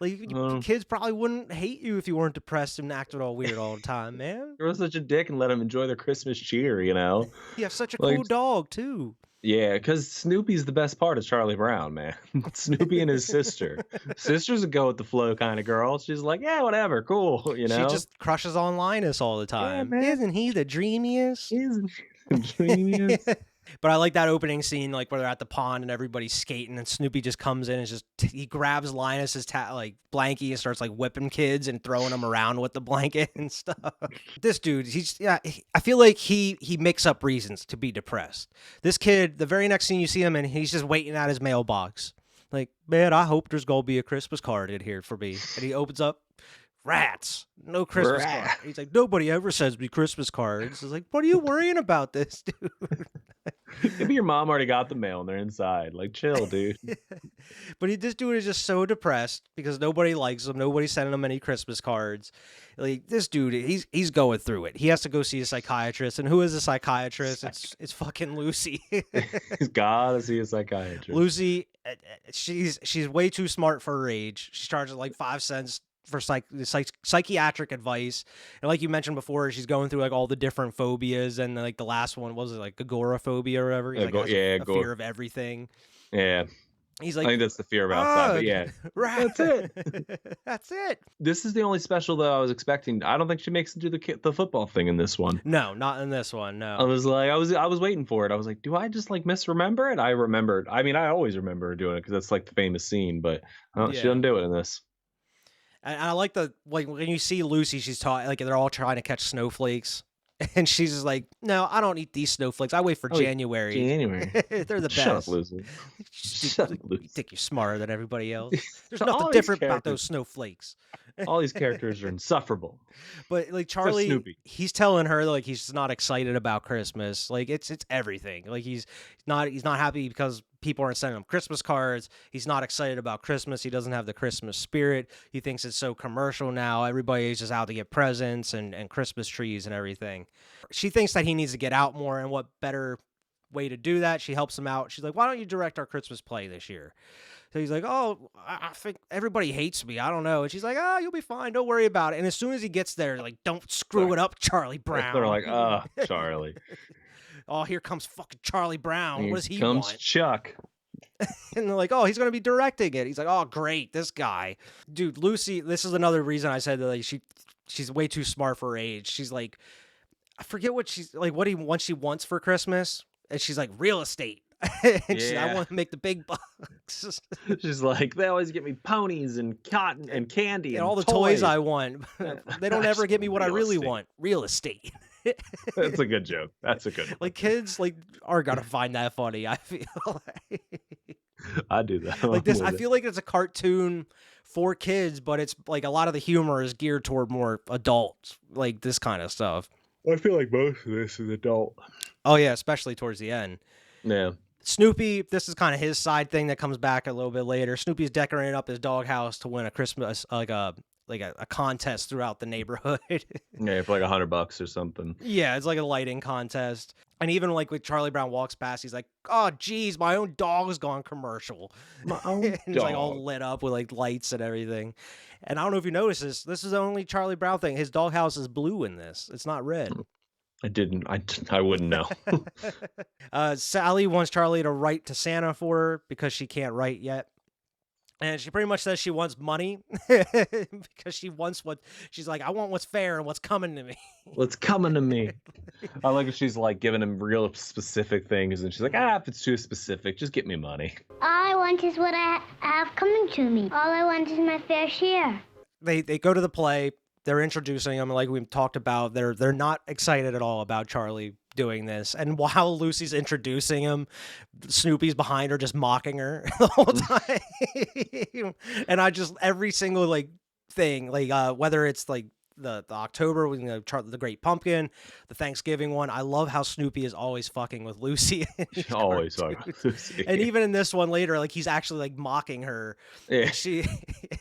Like, kids probably wouldn't hate you if you weren't depressed and acted all weird all the time, man. You're such a dick and let them enjoy their Christmas cheer, you know? You have such a Like, cool dog, too. Yeah, because Snoopy's the best part of Charlie Brown, man. Snoopy and his sister. Sister's a go with the flow kind of girl. She's like, yeah, whatever, cool, you know? She just crushes on Linus all the time. man. Isn't he the dreamiest? Isn't he the dreamiest? But I like that opening scene, like where they're at the pond and everybody's skating, and Snoopy just comes in and he grabs Linus's blankie and starts like whipping kids and throwing them around with the blanket and stuff. This dude, I feel like he makes up reasons to be depressed. This kid, the very next scene you see him in, he's just waiting at his mailbox. Like, man, I hope there's gonna be a Christmas card in here for me. And he opens up. Rats, no Christmas card. He's like, nobody ever sends me Christmas cards. He's like, what are you worrying about this, dude? Maybe your mom already got the mail and they're inside. Like, chill, dude. But this dude is just so depressed because nobody likes him. Nobody's sending him any Christmas cards. Like, this dude, he's going through it. He has to go see a psychiatrist. And who is a psychiatrist? It's fucking Lucy. He's gotta see a psychiatrist. Lucy, she's way too smart for her age. She charges like 5 cents for psychiatric advice, and like you mentioned before, she's going through like all the different phobias, and like the last one was like agoraphobia or whatever. He's a fear of everything. Yeah, he's like, I think that's the fear of outside. But yeah, right. That's it. That's it. This is the only special that I was expecting. I don't think she makes it do the football thing in this one. No, not in this one. No, I was like, I was waiting for it. I was like, do I just like misremember it? I remembered. I mean, I always remember her doing it because that's like the famous scene, but she doesn't do it in this. And I like when you see Lucy, she's taught like they're all trying to catch snowflakes, and she's just like, "No, I don't eat these snowflakes. I wait for January. They're the best." Shut up, Lucy. Shut up, Lucy. You think you're smarter than everybody else? There's nothing different about those snowflakes. All these characters are insufferable. But like Charlie, he's telling her like he's just not excited about Christmas. Like it's everything. Like he's not happy because people aren't sending him Christmas cards. He's not excited about Christmas. He doesn't have the Christmas spirit. He thinks it's so commercial now. Everybody's just out to get presents and Christmas trees and everything. She thinks that he needs to get out more, and what better way to do that? She helps him out. She's like, why don't you direct our Christmas play this year? So he's like, oh, I think everybody hates me. I don't know. And she's like, oh, you'll be fine. Don't worry about it. And as soon as he gets there, like, don't screw it up, Charlie Brown. They're like, Charlie. Oh, here comes fucking Charlie Brown. What does he want? Here comes Chuck. And they're like, oh, he's going to be directing it. He's like, oh, great, this guy. Dude, Lucy, this is another reason I said that like, she's way too smart for her age. She's like, I forget what she wants for Christmas. And she's like, real estate. And I want to make the big bucks. She's like, they always get me ponies and cotton and candy and all the toys I want. They don't ever get me what I really want. Real estate. That's a good joke. That's a good one. Like kids are gonna find that funny. I feel like I do that. Like this, I feel like it's a cartoon for kids, but it's like a lot of the humor is geared toward more adults, like this kind of stuff. I feel like most of this is adult. Oh yeah, especially towards the end. Yeah. Snoopy, this is kind of his side thing that comes back a little bit later. Snoopy's decorating up his doghouse to win a Christmas, like a contest throughout the neighborhood. Yeah, for like $100 or something. Yeah, it's like a lighting contest. And even like when Charlie Brown walks past, he's like, oh, geez, my own dog's gone commercial. My own dog. It's like all lit up with like lights and everything. And I don't know if you noticed this. This is the only Charlie Brown thing. His doghouse is blue in this. It's not red. I didn't. I wouldn't know. Sally wants Charlie to write to Santa for her because she can't write yet. And she pretty much says she wants money because she's like, I want what's fair and what's coming to me. What's coming to me. I like if she's like giving him real specific things and she's like, if it's too specific, just get me money. All I want is what I have coming to me. All I want is my fair share. they go to the play. They're introducing him, like we've talked about. They're not excited at all about Charlie doing this. And while Lucy's introducing him, Snoopy's behind her, just mocking her the whole time. And I just every single like thing, like whether it's like the October, the Great Pumpkin, the Thanksgiving one. I love how Snoopy is always fucking with Lucy. Always fucking with Lucy. And even in this one later, like he's actually like mocking her. Yeah.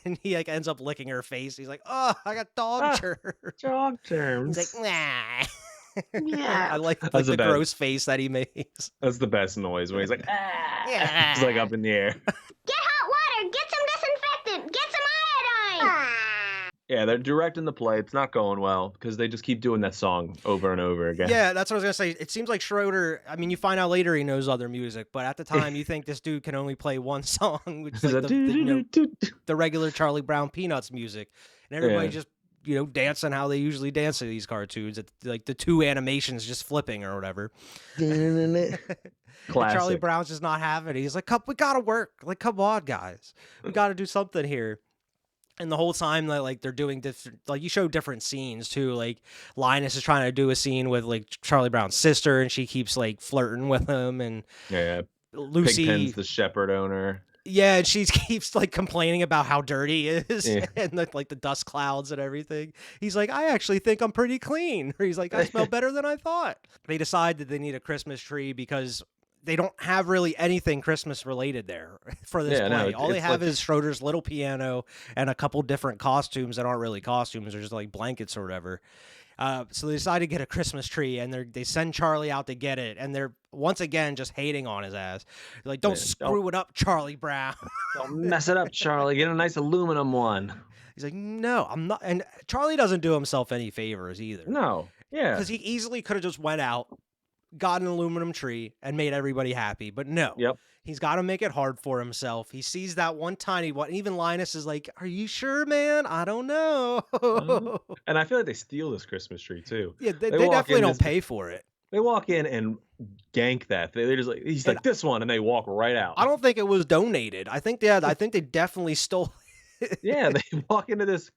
And he like ends up licking her face. He's like, "Oh, I got dog germs." Dog germs. He's like, "Nah." Yeah. I like the gross face that he makes. That's the best noise when he's like, ah. Yeah. He's like up in the air. Get hot water. Get some disinfectant. Get some iodine. Yeah, they're directing the play. It's not going well because they just keep doing that song over and over again. Yeah, that's what I was going to say. It seems like Schroeder, I mean, you find out later he knows other music, but at the time you think this dude can only play one song, which is like the regular Charlie Brown Peanuts music. And everybody just, dancing how they usually dance in these cartoons. Like the two animations just flipping or whatever. Charlie Brown's just not having it. He's like, we got to work. Like, come on, guys. We got to do something here. And the whole time that like they're doing different, like you show different scenes too. Like Linus is trying to do a scene with like Charlie Brown's sister, and she keeps like flirting with him. And Lucy, Pigpen's the shepherd owner. Yeah, and she keeps like complaining about how dirty he is and like the dust clouds and everything. He's like, I actually think I'm pretty clean. Or he's like, I smell better than I thought. They decide that they need a Christmas tree because they don't have really anything Christmas related there for this play. No, all they have is Schroeder's little piano and a couple different costumes that aren't really costumes. They're just like blankets or whatever. So they decide to get a Christmas tree, and they send Charlie out to get it. And they're once again just hating on his ass. They're like, don't screw it up, Charlie Brown. Don't mess it up, Charlie. Get a nice aluminum one. He's like, no, I'm not. And Charlie doesn't do himself any favors either. No. Yeah. Because he easily could have just went out, got an aluminum tree, and made everybody happy. But no. Yep. He's got to make it hard for himself. He sees that one tiny one. Even Linus is like, are you sure, man? I don't know. And I feel like they steal this Christmas tree, too. Yeah, they definitely don't pay for it. They walk in and gank that. They're just like, he's like, this one, and they walk right out. I don't think it was donated. I think they definitely stole it. Yeah, they walk into this,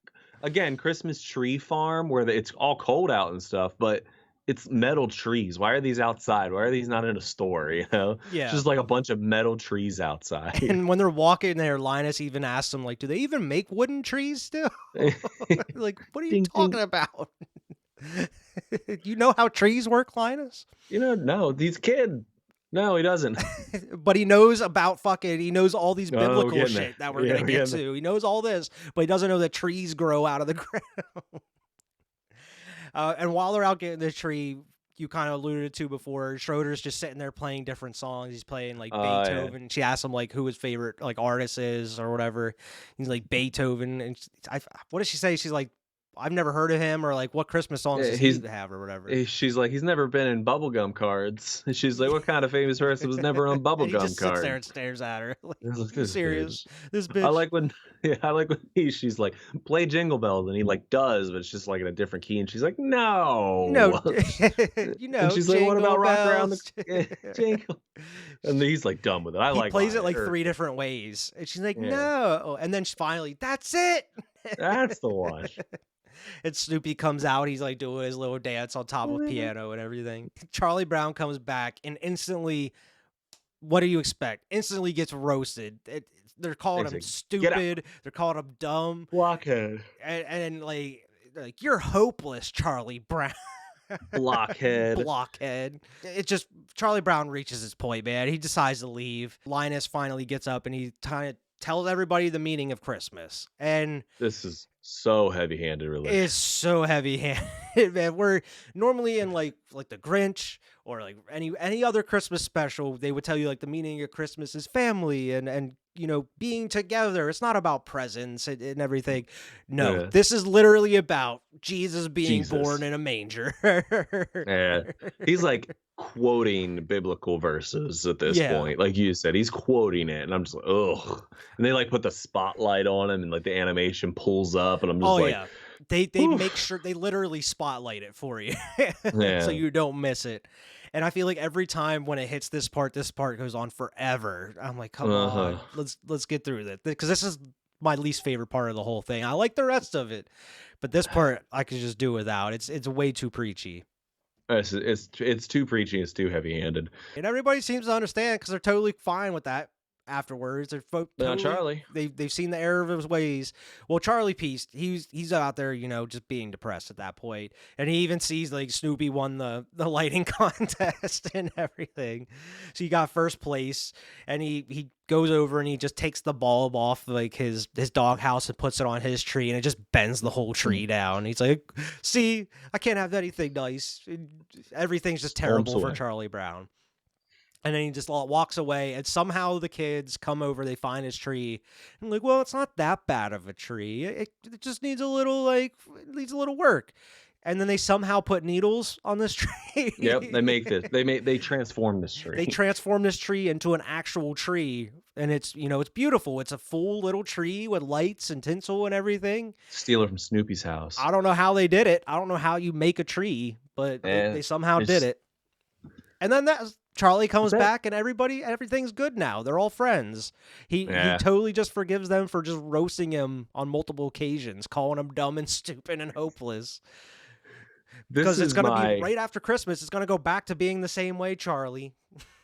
again, Christmas tree farm where it's all cold out and stuff, but it's metal trees. Why are these outside? Why are these not in a store? Yeah. It's just like a bunch of metal trees outside. And when they're walking there, Linus even asks them, like, do they even make wooden trees still? Like, what are you talking about? You know how trees work, Linus? No, these kids. No, he doesn't. But he knows about he knows all these biblical shit that we're going to get to. He knows all this, but he doesn't know that trees grow out of the ground. And while they're out getting the tree, you kind of alluded to before, Schroeder's just sitting there playing different songs. He's playing like Beethoven. Yeah. She asks him like who his favorite like artist is or whatever. He's like Beethoven, and what does she say? She's like, I've never heard of him, or like what Christmas songs does he have or whatever. She's like, he's never been in bubblegum cards. And she's like, what kind of famous person was never on bubblegum cards? He just sits there and stares at her. Like, this serious? This bitch. I like when she's like, play Jingle Bells, and he like does, but it's just like in a different key, and she's like, no. And she's like, what about Rock Around the Jingle? And he's like done with it. He plays it like 3 different ways, and she's like, no. And then finally, that's it. That's the one. And Snoopy comes out. He's like doing his little dance on top of the piano and everything. Charlie Brown comes back and instantly, what do you expect? Instantly gets roasted. They're calling him stupid. They're calling him dumb. Blockhead. And like you're hopeless, Charlie Brown. Blockhead. Blockhead. It just, Charlie Brown reaches his point, man. He decides to leave. Linus finally gets up and he kind of tells everybody the meaning of Christmas. And this is so heavy-handed religion. It's so heavy-handed, man. We're normally in like the Grinch or like any other Christmas special, they would tell you like the meaning of Christmas is family and being together. It's not about presents and everything. No, This is literally about Jesus being born in a manger. He's like quoting biblical verses at this point. Like you said, he's quoting it, and I'm just like, ugh. And they like put the spotlight on him, and like the animation pulls up, and I'm just They make sure they literally spotlight it for you so you don't miss it. And I feel like every time when it hits this part goes on forever. I'm like, come on, let's get through this, because this is my least favorite part of the whole thing. I like the rest of it, but this part I could just do without. It's way too preachy. It's too preachy. It's too heavy-handed. And everybody seems to understand because they're totally fine with that afterwards. They're totally, Charlie. They've seen the error of his ways. Well, Charlie Peace, he's out there, just being depressed at that point. And he even sees like Snoopy won the lighting contest and everything. So he got first place, and he goes over and he just takes the bulb off like his doghouse and puts it on his tree, and it just bends the whole tree down. He's like, see, I can't have anything nice. Everything's just terrible for Charlie Brown. And then he just walks away, and somehow the kids come over, they find his tree, and like, well, it's not that bad of a tree. It just needs a little work. And then they somehow put needles on this tree. Yep, they transform this tree. They transform this tree into an actual tree, and it's beautiful. It's a full little tree with lights and tinsel and everything. Steal it from Snoopy's house. I don't know how they did it. I don't know how you make a tree, but they somehow did it. And then Charlie comes back, and everything's good now. They're all friends. He totally just forgives them for just roasting him on multiple occasions, calling him dumb and stupid and hopeless. Because it's going to be right after Christmas. It's going to go back to being the same way, Charlie.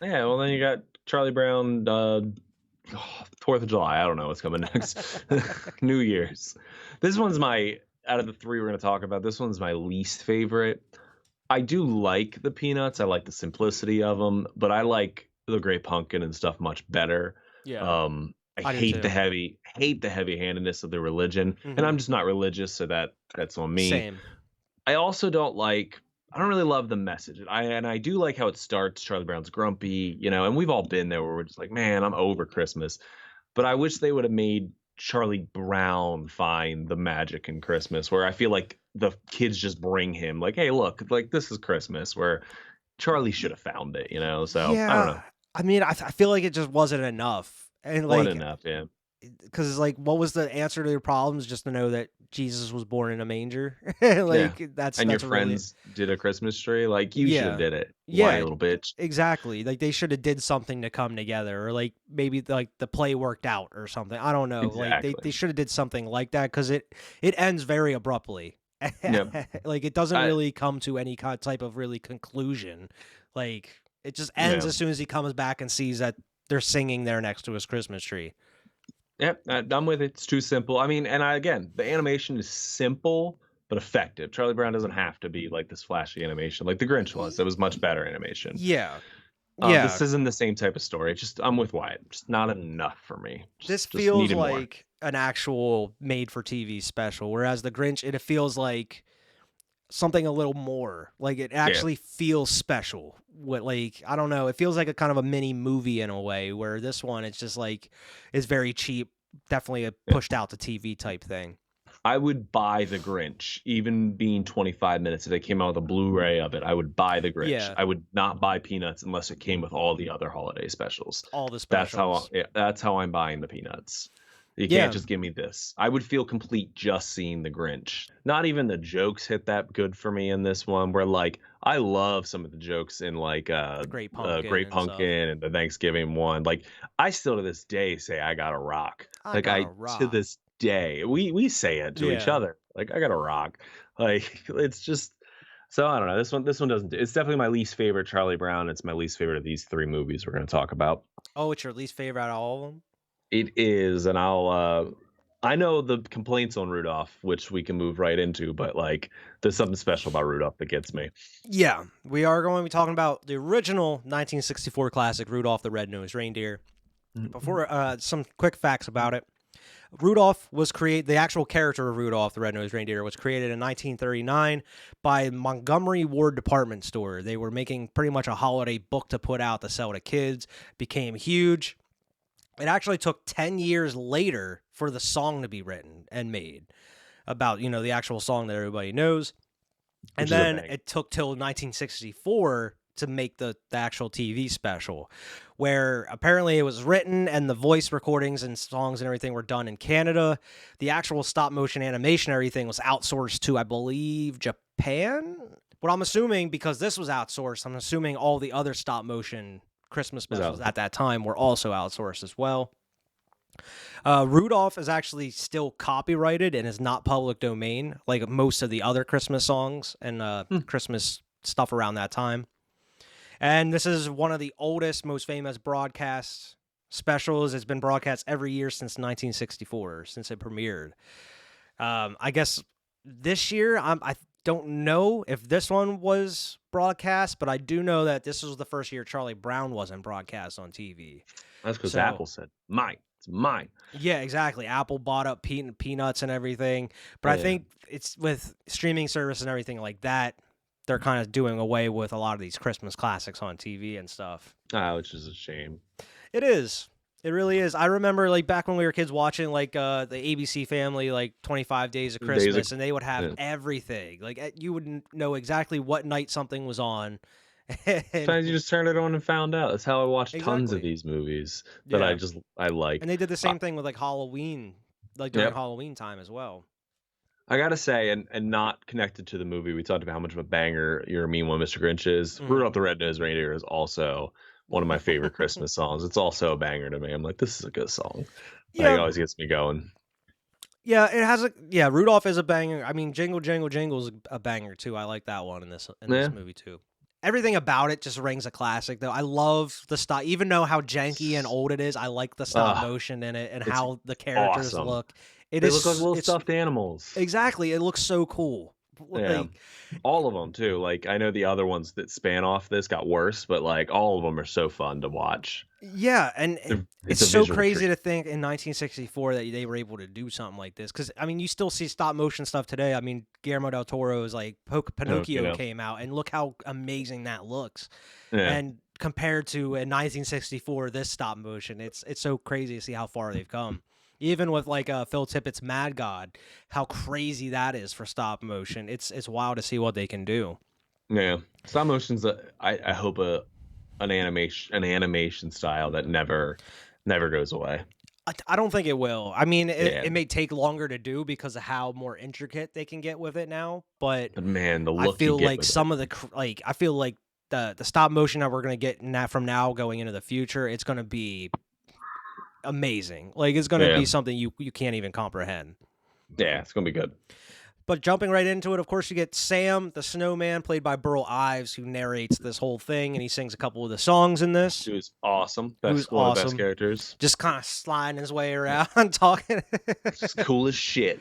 Yeah, well, then you got Charlie Brown, 4th of July. I don't know what's coming next. New Year's. This one's out of the three we're going to talk about, this one's my least favorite. I do like the Peanuts. I like the simplicity of them, but I like the Great Pumpkin and stuff much better. Yeah. I hate the heavy-handedness of the religion, and I'm just not religious, so that's on me. Same. I also don't really love the message. I do like how it starts. Charlie Brown's grumpy, and we've all been there where we're just like, man, I'm over Christmas. But I wish they would have made Charlie Brown find the magic in Christmas, where I feel like the kids just bring him like, hey, look, like this is Christmas, where Charlie should have found it, so yeah, I don't know. I mean, I feel like it just wasn't enough. And wasn't enough, yeah. Because like, what was the answer to their problems? Just to know that Jesus was born in a manger. That's your really... friends did a Christmas tree. Like you should have did it. Yeah, you little bitch. Exactly. Like they should have did something to come together, or like maybe like the play worked out or something. I don't know. Exactly. Like they should have did something like that, because it ends very abruptly. Yep. Like it doesn't really come to any type of really conclusion. Like it just ends as soon as he comes back and sees that they're singing there next to his Christmas tree. Yep, I'm with it. It's too simple. I mean, and again, the animation is simple but effective. Charlie Brown doesn't have to be like this flashy animation like the Grinch was. It was much better animation. Yeah. This isn't the same type of story. I'm with Wyatt. Just not enough for me. This feels like an actual made-for-TV special, whereas the Grinch, it feels like something a little more. Like it actually feels special. Like, I don't know, it feels like a kind of a mini movie in a way, where this one, it's just like, it's very cheap, definitely a pushed out to TV type thing. I would buy the Grinch, even being 25 minutes. If they came out with a Blu-ray of it, I would buy the Grinch. Yeah. I would not buy Peanuts unless it came with all the other holiday specials. All the specials. That's how I'm buying the Peanuts. You can't just give me this. I would feel complete just seeing the Grinch. Not even the jokes hit that good for me in this one, where like I love some of the jokes in like Great Pumpkin and the Thanksgiving one. Like I still to this day say I got a rock. To this day we say it to each other. Like I got a rock. Like it's just, so I don't know. This one doesn't. It's definitely my least favorite Charlie Brown. It's my least favorite of these three movies we're going to talk about. Oh, it's your least favorite out of all of them? It is, and I know the complaints on Rudolph, which we can move right into, but like there's something special about Rudolph that gets me. Yeah, we are going to be talking about the original 1964 classic Rudolph the Red-Nosed Reindeer. Before some quick facts about it. The actual character of Rudolph the Red-Nosed Reindeer was created in 1939 by Montgomery Ward Department Store. They were making pretty much a holiday book to put out to sell to kids. Became huge. It actually took 10 years later for the song to be written and made about, the actual song that everybody knows. And then it took till 1964 to make the actual TV special, where apparently it was written and the voice recordings and songs and everything were done in Canada. The actual stop motion animation, everything was outsourced to, I believe, Japan. What I'm assuming, because this was outsourced, I'm assuming all the other stop motion Christmas specials at that time were also outsourced as well. Rudolph is actually still copyrighted and is not public domain, like most of the other Christmas songs and Christmas stuff around that time. And this is one of the oldest, most famous broadcast specials. It's been broadcast every year since 1964, since it premiered. I guess this year, I don't know if this one was broadcast, but I do know that this was the first year Charlie Brown wasn't broadcast on TV. That's because Apple said, mine. It's mine. Yeah, exactly. Apple bought up Peanuts and everything. But I think it's with streaming service and everything like that, they're kind of doing away with a lot of these Christmas classics on TV and stuff. Which is a shame. It is. It really is. I remember like back when we were kids watching like the ABC Family, like 25 Days of Christmas, and they would have everything. Like you would know exactly what night something was on. Sometimes you just turned it on and found out. That's how I watched tons of these movies that I like. And they did the same thing with like Halloween, like during Halloween time as well. I gotta say, and not connected to the movie, we talked about how much of a banger You're a Mean One, Mr. Grinch is. Rudolph the Red-Nosed Reindeer is also one of my favorite Christmas songs. It's also a banger to me. I'm like, this is a good song. Yeah. It always gets me going. Yeah, it has Rudolph is a banger. I mean, Jingle Jingle Jingle is a banger too. I like that one in this movie too. Everything about it just rings a classic though. I love the style, even though how janky and old it is. I like the stop motion in it and how the characters look. They look like little stuffed animals. Exactly. It looks so cool. Yeah. All of them too. Like I know the other ones that span off this got worse, but like all of them are so fun to watch. Yeah, and it's so crazy to think in 1964 that they were able to do something like this. Because I mean, you still see stop motion stuff today. I mean, Guillermo del Toro's like Pinocchio came out, and look how amazing that looks. Yeah. And compared to in 1964, this stop motion, it's so crazy to see how far they've come. Even with like Phil Tippett's Mad God, how crazy that is for stop motion. It's wild to see what they can do. Yeah, stop motion's I hope an animation style that never goes away. I don't think it will. I mean, it may take longer to do because of how more intricate they can get with it now. But man, the look I feel like some of the I feel like the stop motion that we're gonna get from now going into the future, it's gonna be amazing. Like it's going to be something you can't even comprehend. Yeah, it's going to be good. But jumping right into it, of course, you get Sam, the snowman, played by Burl Ives, who narrates this whole thing, and he sings a couple of the songs in this. He was awesome. One of the best characters. Just kind of sliding his way around, talking. Just cool as shit.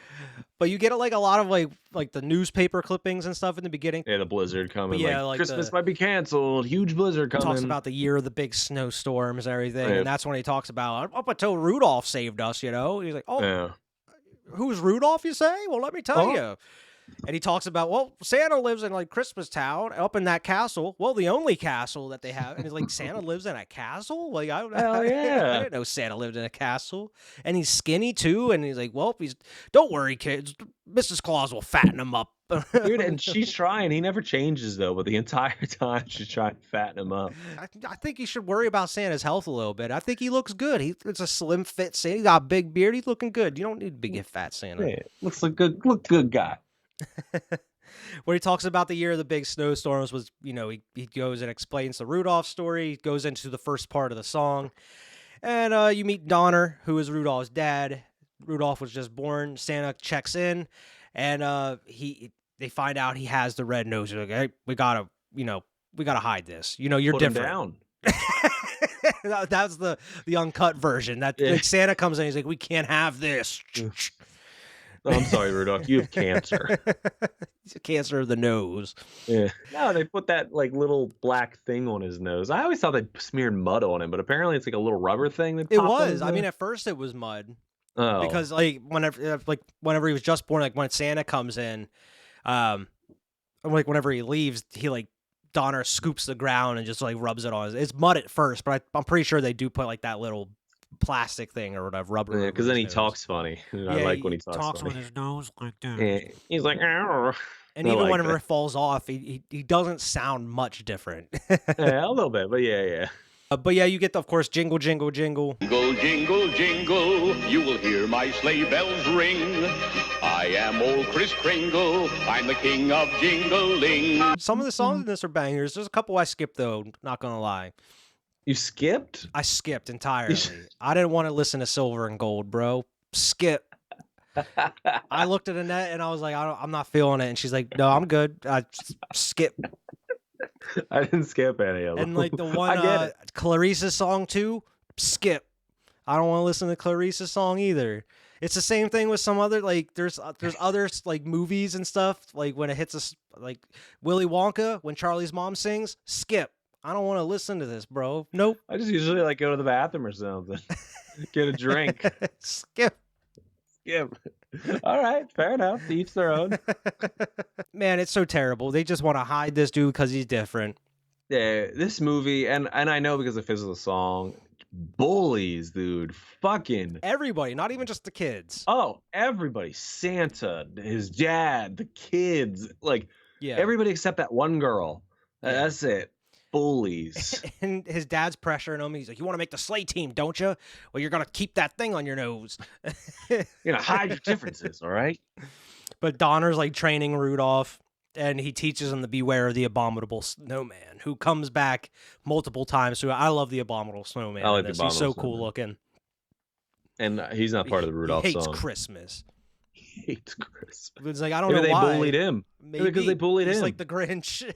But you get like a lot of like the newspaper clippings and stuff in the beginning. Yeah, the blizzard coming. Yeah, like Christmas might be canceled. Huge blizzard coming. Talks about the year of the big snowstorms and everything, and that's when he talks about up until Rudolph saved us. You know, he's like, oh. Yeah. Who's Rudolph, you say? Well, let me tell you. And he talks about, well, Santa lives in like Christmas Town up in that castle. Well, the only castle that they have. And he's like, Santa lives in a castle? Like, I didn't know Santa lived in a castle. And he's skinny too. And he's like, well, don't worry, kids. Mrs. Claus will fatten him up. Dude, and she's trying. He never changes though, but the entire time she's trying to fatten him up. I think you should worry about Santa's health a little bit. I think he looks good. It's a slim fit Santa. He got a big beard. He's looking good. You don't need a big fat Santa. Yeah, looks like good guy. When he talks about the year of the big snowstorms was, you know, he goes and explains the Rudolph story, goes into the first part of the song, and you meet Donner, who is Rudolph's dad. Rudolph was just born. Santa checks in, and they find out he has the red nose. They're like, hey, we gotta hide this. You know, you're Put different. Him down. That's the uncut version. That like, Santa comes in, he's like, we can't have this. Oh, I'm sorry, Rudolph. You have cancer. It's a cancer of the nose. Yeah. No, they put that like little black thing on his nose. I always thought they smeared mud on him, but apparently it's like a little rubber thing. It was. I mean, at first it was mud. Oh. Because like whenever he was just born, like when Santa comes in, like whenever he leaves, he like Donner scoops the ground and just like rubs it on. It's mud at first, but I'm pretty sure they do put like that little plastic thing or whatever, rubber. Yeah, because then he talks funny. I like when he talks with his nose like that. Yeah. He's like, ow. And even like whenever it falls off, he doesn't sound much different. Yeah, a little bit, but yeah. But yeah, you get, of course, jingle, jingle, jingle. Jingle, jingle, jingle, you will hear my sleigh bells ring. I am old Kris Kringle, I'm the king of jingling. Some of the songs in this are bangers. There's a couple I skipped, though, not gonna lie. You skipped? I skipped entirely. I didn't want to listen to Silver and Gold, bro. Skip. I looked at Annette and I was like, I'm not feeling it. And she's like, no, I'm good. I skip. I didn't skip any of them. And like the one Clarice's song too, skip. I don't want to listen to Clarice's song either. It's the same thing with some other, like there's other like movies and stuff, like when it hits us, like Willy Wonka, when Charlie's mom sings, skip. I don't want to listen to this, bro. Nope. I just usually like go to the bathroom or something. Get a drink. Skip. All right, fair enough. To each their own. Man, it's so terrible. They just want to hide this dude because he's different. Yeah, this movie, and I know because it fits the song, bullies, dude. Fucking everybody, not even just the kids. Oh, everybody. Santa, his dad, the kids, like everybody except that one girl. That's it. Bullies. And his dad's pressuring him. He's like, you want to make the sleigh team, don't you? Well, you're going to keep that thing on your nose. Hide your differences, all right? But Donner's like training Rudolph, and he teaches him to beware of the abominable snowman, who comes back multiple times. So I love the abominable snowman. I like the abominable He's so snowman. cool looking. And he's not part of the Rudolph he hates song. Christmas. He hates Christmas. It's like, I don't Maybe know why. They bullied him. Maybe because they bullied him. He's like the Grinch.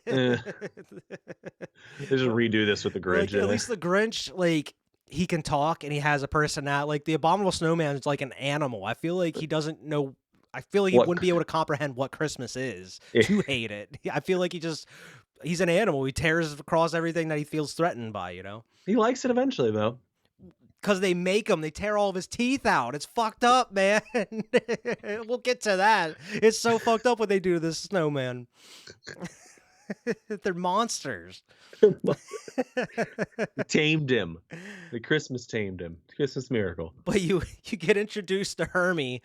They just redo this with the Grinch. Like, at least the Grinch, like, he can talk and he has a personality. Like, the abominable snowman is like an animal. I feel like he doesn't know. I feel like he wouldn't be able to comprehend what Christmas is to hate it. I feel like he's an animal. He tears across everything that he feels threatened by, you know? He likes it eventually, though. Because they make him. They tear all of his teeth out. It's fucked up, man. We'll get to that. It's so fucked up what they do to this snowman. They're monsters. Tamed him. The Christmas tamed him. Christmas miracle. But you get introduced to Hermie,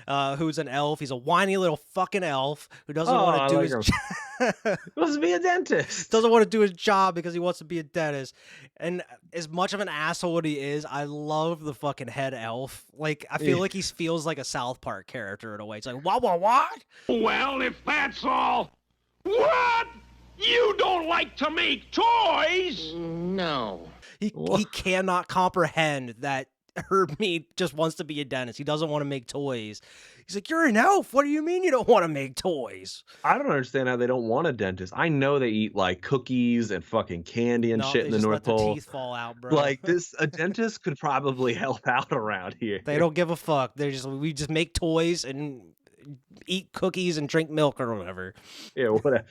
who's an elf. He's a whiny little fucking elf who doesn't want to do his job. He wants to be a dentist. Doesn't want to do his job because he wants to be a dentist. And as much of an asshole he is, I love the fucking head elf. Like, I feel like he feels like a South Park character in a way. It's like, what? Well, if that's all, what? You don't like to make toys? No. He cannot comprehend that Hermie just wants to be a dentist. He doesn't want to make toys. He's like, you're an elf. What do you mean you don't want to make toys? I don't understand how they don't want a dentist. I know they eat like cookies and fucking candy and shit in the North Pole. Their teeth fall out, bro. Like a dentist could probably help out around here. They don't give a fuck. We just make toys and eat cookies and drink milk or whatever. Yeah, whatever.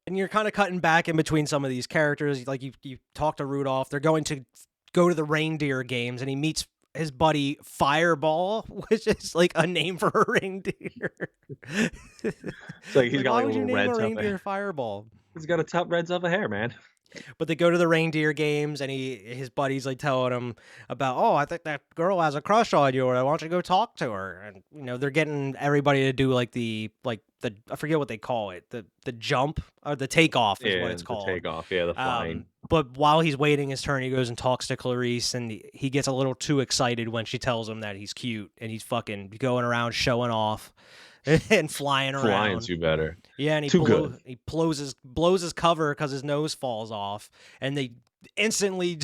And you're kind of cutting back in between some of these characters. Like you talk to Rudolph. They're going to go to the reindeer games, and he meets his buddy Fireball, which is like a name for a reindeer. It's like he's got like a little red reindeer Fireball. He's got a top red tuft of hair, man. But they go to the reindeer games, and his buddy's like telling him about, oh, I think that girl has a crush on you, or why don't you go talk to her? And they're getting everybody to do the I forget what they call it, the jump or the takeoff is what it's called. The takeoff, the flying. But while he's waiting his turn, he goes and talks to Clarice, and he gets a little too excited when she tells him that he's cute, and he's fucking going around showing off. And flying around. Flying too better. Yeah, and he blows his cover because his nose falls off, and they instantly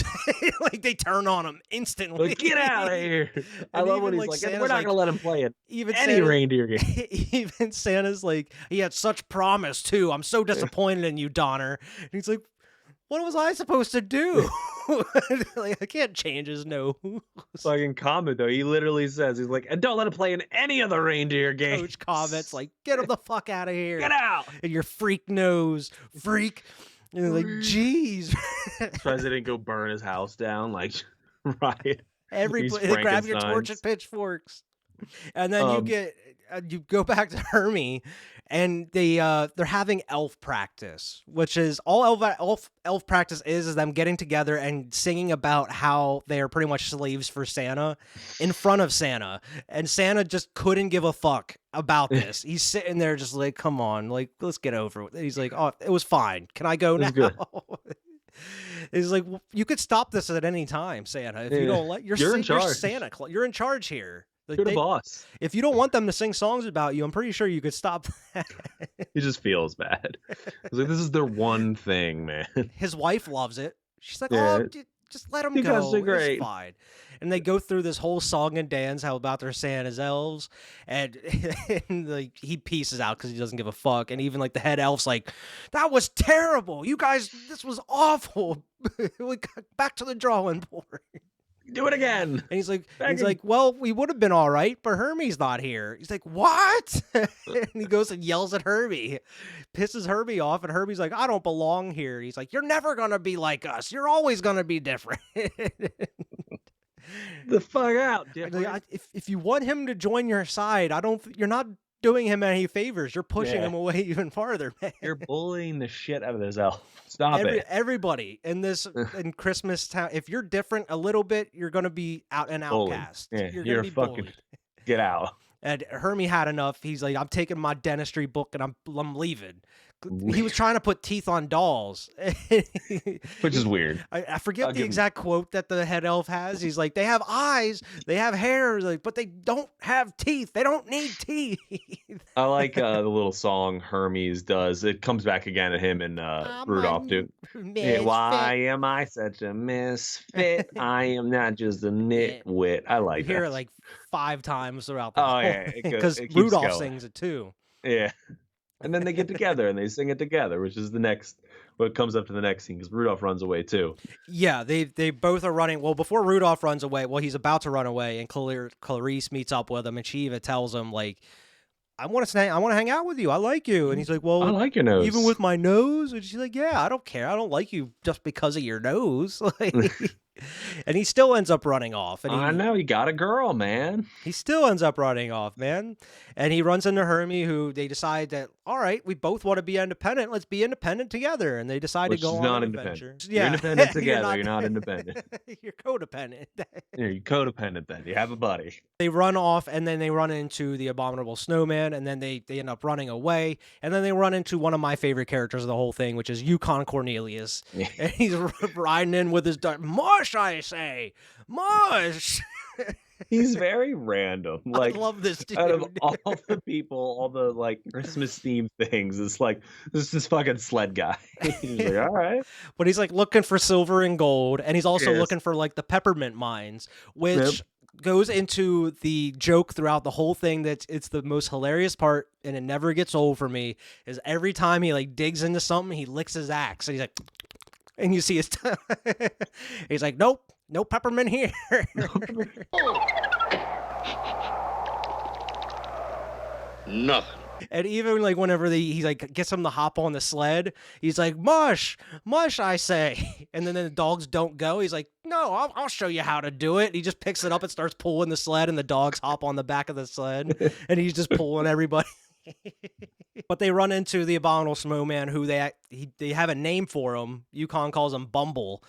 they turn on him instantly. Like, get out of here! I love when he's like, we're not gonna let him play it. Even any reindeer game. Even Santa's like, he had such promise too. I'm so disappointed in you, Donner. And he's like, what was I supposed to do? Like, I can't change his nose. Fucking comment though, he literally says, he's like, and don't let him play in any of the reindeer games. Coach comments like, get him the fuck out of here. Get out. And your freak nose, freak. And they're like, jeez. President go burn his house down, like, riot. Everybody grab your torch and pitchforks. And then you go back to Hermie, and they're having elf practice, which is all elf practice is them getting together and singing about how they are pretty much slaves for Santa in front of Santa, and Santa just couldn't give a fuck about this. He's sitting there just like, come on, like, let's get over it. He's like, oh, it was fine. Can I go now? He's like, well, you could stop this at any time, Santa. If you don't let, you're in charge. You're Santa. You're in charge here. Like, you're the boss. If you don't want them to sing songs about you, I'm pretty sure you could stop that. He just feels bad. He's like, this is their one thing, man. His wife loves it. She's like, Yeah. oh, just let him You guys go. are great. It's fine. And they go through this whole song and dance how about their Santa's elves, and, and like he pieces out because he doesn't give a fuck. And even like the head elf's like, that was terrible. You guys, this was awful. We got back to the drawing board. Do it again. And he's like, well, we would have been all right, but Hermie's not here. He's like, what? And he goes and yells at Herbie, pisses Herbie off, and Herbie's like, I don't belong here. He's like, you're never gonna be like us. You're always gonna be different. The fuck out, different. Like, if you want him to join your side, you're not doing him any favors. You're pushing him away even farther, man. You're bullying the shit out of this elf. Stop it. Everybody in Christmas town, if you're different a little bit, you're going to be an outcast. Yeah, you're fucking bullied. Get out. And Hermie had enough. He's like, I'm taking my dentistry book and I'm leaving. He was trying to put teeth on dolls. Which is weird. I forget the exact quote that the head elf has. He's like, they have eyes, they have hair, like, but they don't have teeth. They don't need teeth. I like the little song Hermes does. It comes back again at him and Rudolph do. Yeah, why am I such a misfit? I am not just a nitwit. I like you that. hear it like 5 times throughout the song. Yeah. Because Rudolph sings it too. Yeah. And then they get together and they sing it together, which is what comes up to the next scene, because Rudolph runs away too. Yeah, they both are running. Well, before Rudolph runs away, he's about to run away, and Clarice meets up with him, and she even tells him, like, I want to hang out with you. I like you. And he's like, well, I like your nose. Even with my nose? And she's like, yeah, I don't care. I don't like you just because of your nose. And he still ends up running off. And I know, you got a girl, man. He still ends up running off, man. And he runs into Hermie, who they decide that, all right, we both want to be independent. Let's be independent together. And they decide to go on an adventure. You're independent together. You're not independent. You're codependent. You're codependent then. You have a buddy. They run off, and then they run into the abominable snowman, and then they end up running away. And then they run into one of my favorite characters of the whole thing, which is Yukon Cornelius. Yeah. And he's riding in with his mush, I say. Mush! He's very random. Like, I love this dude. Out of all the people, all the like Christmas themed things, it's like this fucking sled guy. He's like, all right. But he's like looking for silver and gold, and he's also looking for like the peppermint mines, which goes into the joke throughout the whole thing. It's the most hilarious part, and it never gets old for me. Is every time he like digs into something, he licks his axe, and he's like, and you see his. He's like, nope. No peppermint here. Nothing. And even like whenever he like gets him to hop on the sled, he's like, mush, I say. And then the dogs don't go. He's like, no, I'll show you how to do it. He just picks it up and starts pulling the sled, and the dogs hop on the back of the sled, and he's just pulling everybody. But they run into the abominable snowman, who they have a name for him. Yukon calls him Bumble.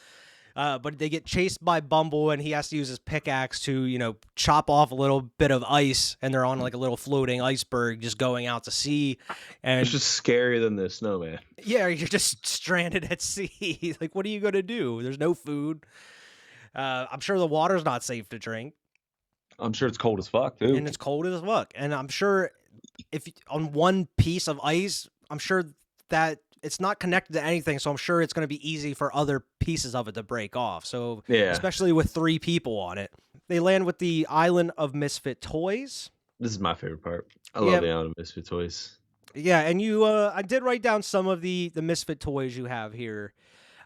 But they get chased by Bumble, and he has to use his pickaxe to, chop off a little bit of ice, and they're on like a little floating iceberg just going out to sea. And it's just scarier than the snowman. Yeah, you're just stranded at sea. Like, what are you going to do? There's no food. I'm sure the water's not safe to drink. I'm sure it's cold as fuck, too. And it's cold as fuck. And I'm sure if on one piece of ice, I'm sure that it's not connected to anything, so I'm sure it's going to be easy for other pieces of it to break off. So, especially with 3 people on it. They land with the Island of Misfit Toys. This is my favorite part. I love the Island of Misfit Toys. Yeah, and I did write down some of the Misfit Toys you have here.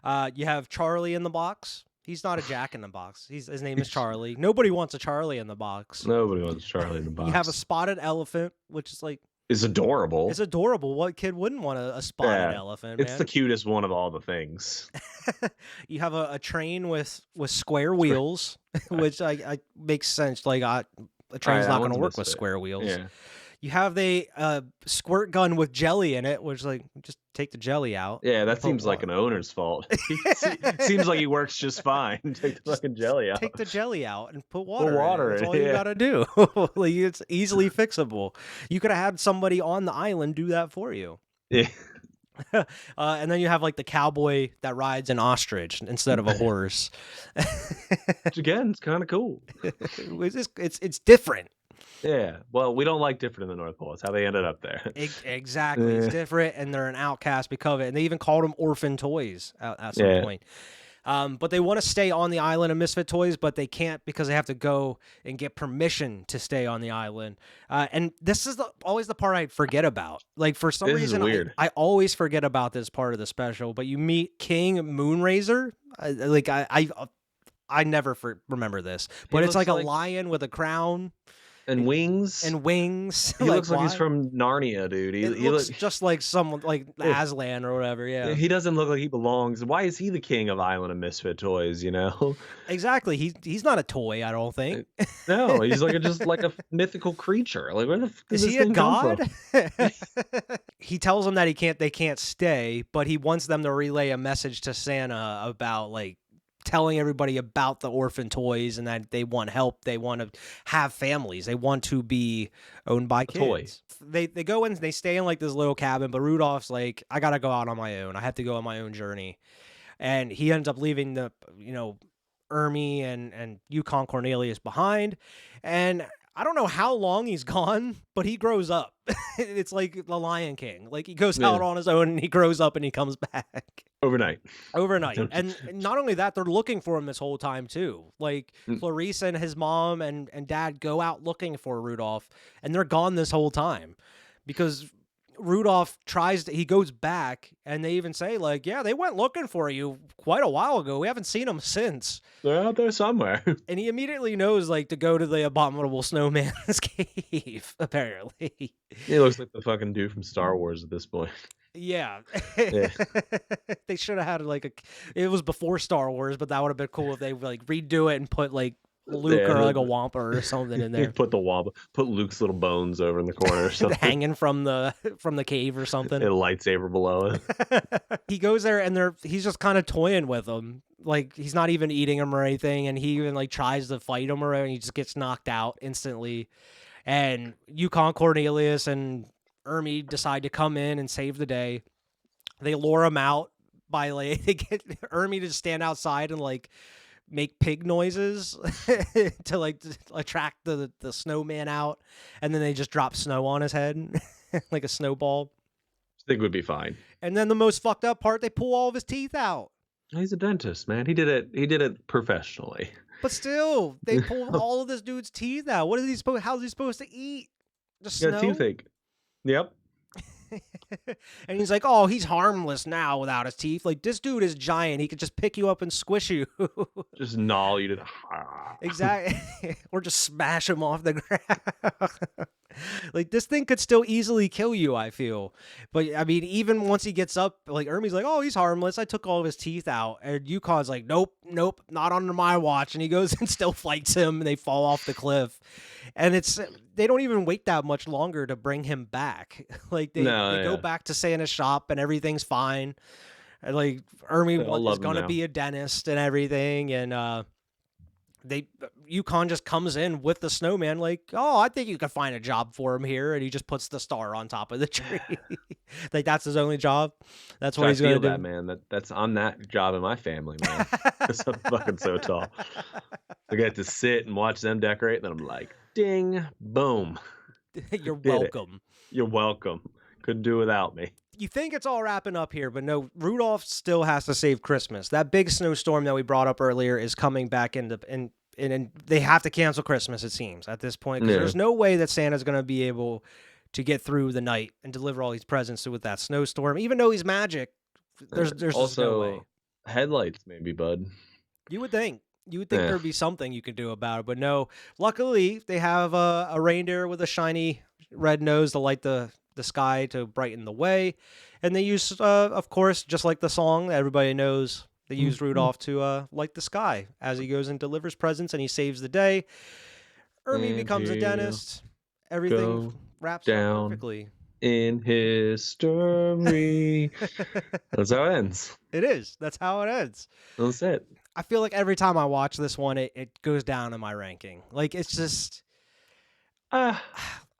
You have Charlie in the box. He's not a Jack in the box. His name is Charlie. Nobody wants a Charlie in the box. Nobody wants Charlie in the box. You have a spotted elephant, which is like... It's adorable. It's adorable. What kid wouldn't want a spotted elephant, It's the cutest one of all the things. You have a train with square wheels, which I makes sense. Like a train's not going to work with square wheels. Yeah. You have the squirt gun with jelly in it, which like just take the jelly out. Yeah, that seems like an owner's fault. Seems like he works just fine. Take the fucking jelly out. Take the jelly out and put water. In. That's all you gotta do. Like, it's easily fixable. You could have had somebody on the island do that for you. Yeah. And then you have like the cowboy that rides an ostrich instead of a horse. Which again, it's kind of cool. It's different. Yeah, well, we don't like different in the North Pole. It's how they ended up there. Exactly. It's different, and they're an outcast because of it. And they even called them orphan toys at some point. But they want to stay on the island of Misfit Toys, but they can't because they have to go and get permission to stay on the island. And this is always the part I forget about. Like, for some reason, weird. I always forget about this part of the special. But you meet King Moonraiser. I never remember this, but it's like a lion with a crown. And wings. He looks like he's from Narnia, dude. He looks just like someone like Aslan or whatever. Yeah, he doesn't look like he belongs. Why is he the king of Island of Misfit Toys? You know, exactly. He's not a toy. I don't think. No, he's just like a mythical creature. Like, where the fuck is he a god? He tells them that they can't stay, but he wants them to relay a message to Santa about like telling everybody about the orphan toys and that they want help. They want to have families. They want to be owned by kids. Toys. They go in, they stay in like this little cabin, but Rudolph's like, I got to go out on my own. I have to go on my own journey. And he ends up leaving the, Ermy and Yukon Cornelius behind. And I don't know how long he's gone, but he grows up. It's like the Lion King. Like, he goes out on his own and he grows up and he comes back. Overnight. And not only that, they're looking for him this whole time too. Like, Clarice and his mom and dad go out looking for Rudolph, and they're gone this whole time because Rudolph he goes back, and they even say like, yeah, they went looking for you quite a while ago. We haven't seen them since. They're out there somewhere. And he immediately knows like to go to the Abominable Snowman's cave, apparently. He looks like the fucking dude from Star Wars at this point. Yeah. They should have had like it was before Star Wars, but that would have been cool if they like redo it and put like Luke or like a Wampa or something in there. Put the Wampa, put Luke's little bones over in the corner or something. Hanging from the cave or something. And a lightsaber below it. He goes there and he's just kind of toying with them. Like, he's not even eating him or anything, and he even like tries to fight him and he just gets knocked out instantly. And Yukon Cornelius and Ermy decide to come in and save the day. They lure him out by like they get Ermy to stand outside and like make pig noises to like attract the snowman out, and then they just drop snow on his head like a snowball. I think would be fine. And then the most fucked up part, they pull all of his teeth out. He's a dentist, man. He did it professionally. But still, they pulled all of this dude's teeth out. What is he supposed? How's he supposed to eat? Just snow? Toothache. Yep. And he's like, oh, he's harmless now without his teeth. Like, this dude is giant. He could just pick you up and squish you. Just gnaw you to... Exactly. Or just smash him off the ground. Like, this thing could still easily kill you, I feel. But, I mean, even once he gets up, like, Ermy's like, oh, he's harmless. I took all of his teeth out. And Yukon's like, nope, not under my watch. And he goes and still fights him, and they fall off the cliff. And they don't even wait that much longer to bring him back. Like, they go back to Santa's shop, and everything's fine. And, like, Ermy is going to be a dentist and everything. And, Yukon just comes in with the snowman like, oh, I think you could find a job for him here, and he just puts the star on top of the tree. Like, that's his only job. That's what he's going to do. That, man. That's on that job in my family, man. Because I'm fucking so tall. I get to sit and watch them decorate, and then I'm like, ding, boom. You're welcome. You're welcome. Couldn't do without me. You think it's all wrapping up here, but no, Rudolph still has to save Christmas. That big snowstorm that we brought up earlier is coming back and they have to cancel Christmas, it seems, at this point. Because there's no way that Santa's going to be able to get through the night and deliver all these presents with that snowstorm. Even though he's magic, there's also no way. Headlights, maybe, bud. You would think. There'd be something you could do about it, but no. Luckily, they have a reindeer with a shiny red nose to light the sky to brighten the way, and they use of course, just like the song that everybody knows, they use Rudolph to light the sky as he goes and delivers presents, and he saves the day. Ermy becomes a dentist. Everything wraps up perfectly in history. That's how it ends. It is. That's how it ends. That's it. I feel like every time I watch this one, it goes down in my ranking. Like, it's just I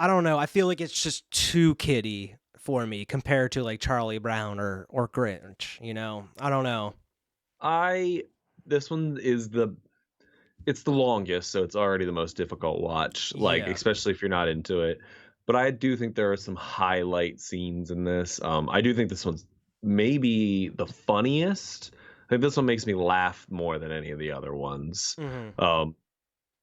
don't know. I feel like it's just too kiddie for me compared to like Charlie Brown or Grinch, you know? I don't know. This one is it's the longest, so it's already the most difficult watch, especially if you're not into it. But I do think there are some highlight scenes in this. I do think this one's maybe the funniest. Like this one makes me laugh more than any of the other ones. Mm-hmm.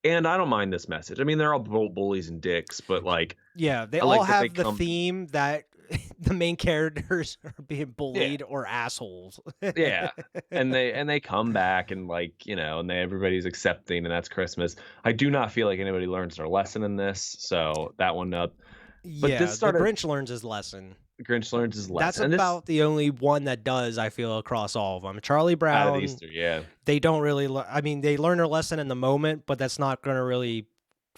And I don't mind this message. I mean, they're all bullies and dicks, but like, yeah, they I all like that they have the come. theme that the main characters are being Yeah, bullied or assholes. yeah, and they come back and like and everybody's accepting, and that's Christmas. I do not feel like anybody learns their lesson in this, so that one up. But this Yeah, the started. Grinch learns his lesson. Grinch learns his That's lesson, and this about the only one that does, I feel, across all of them. Charlie out of Brown, Easter, yeah. they don't really. I mean, they learn their lesson in the moment, but that's not going to really.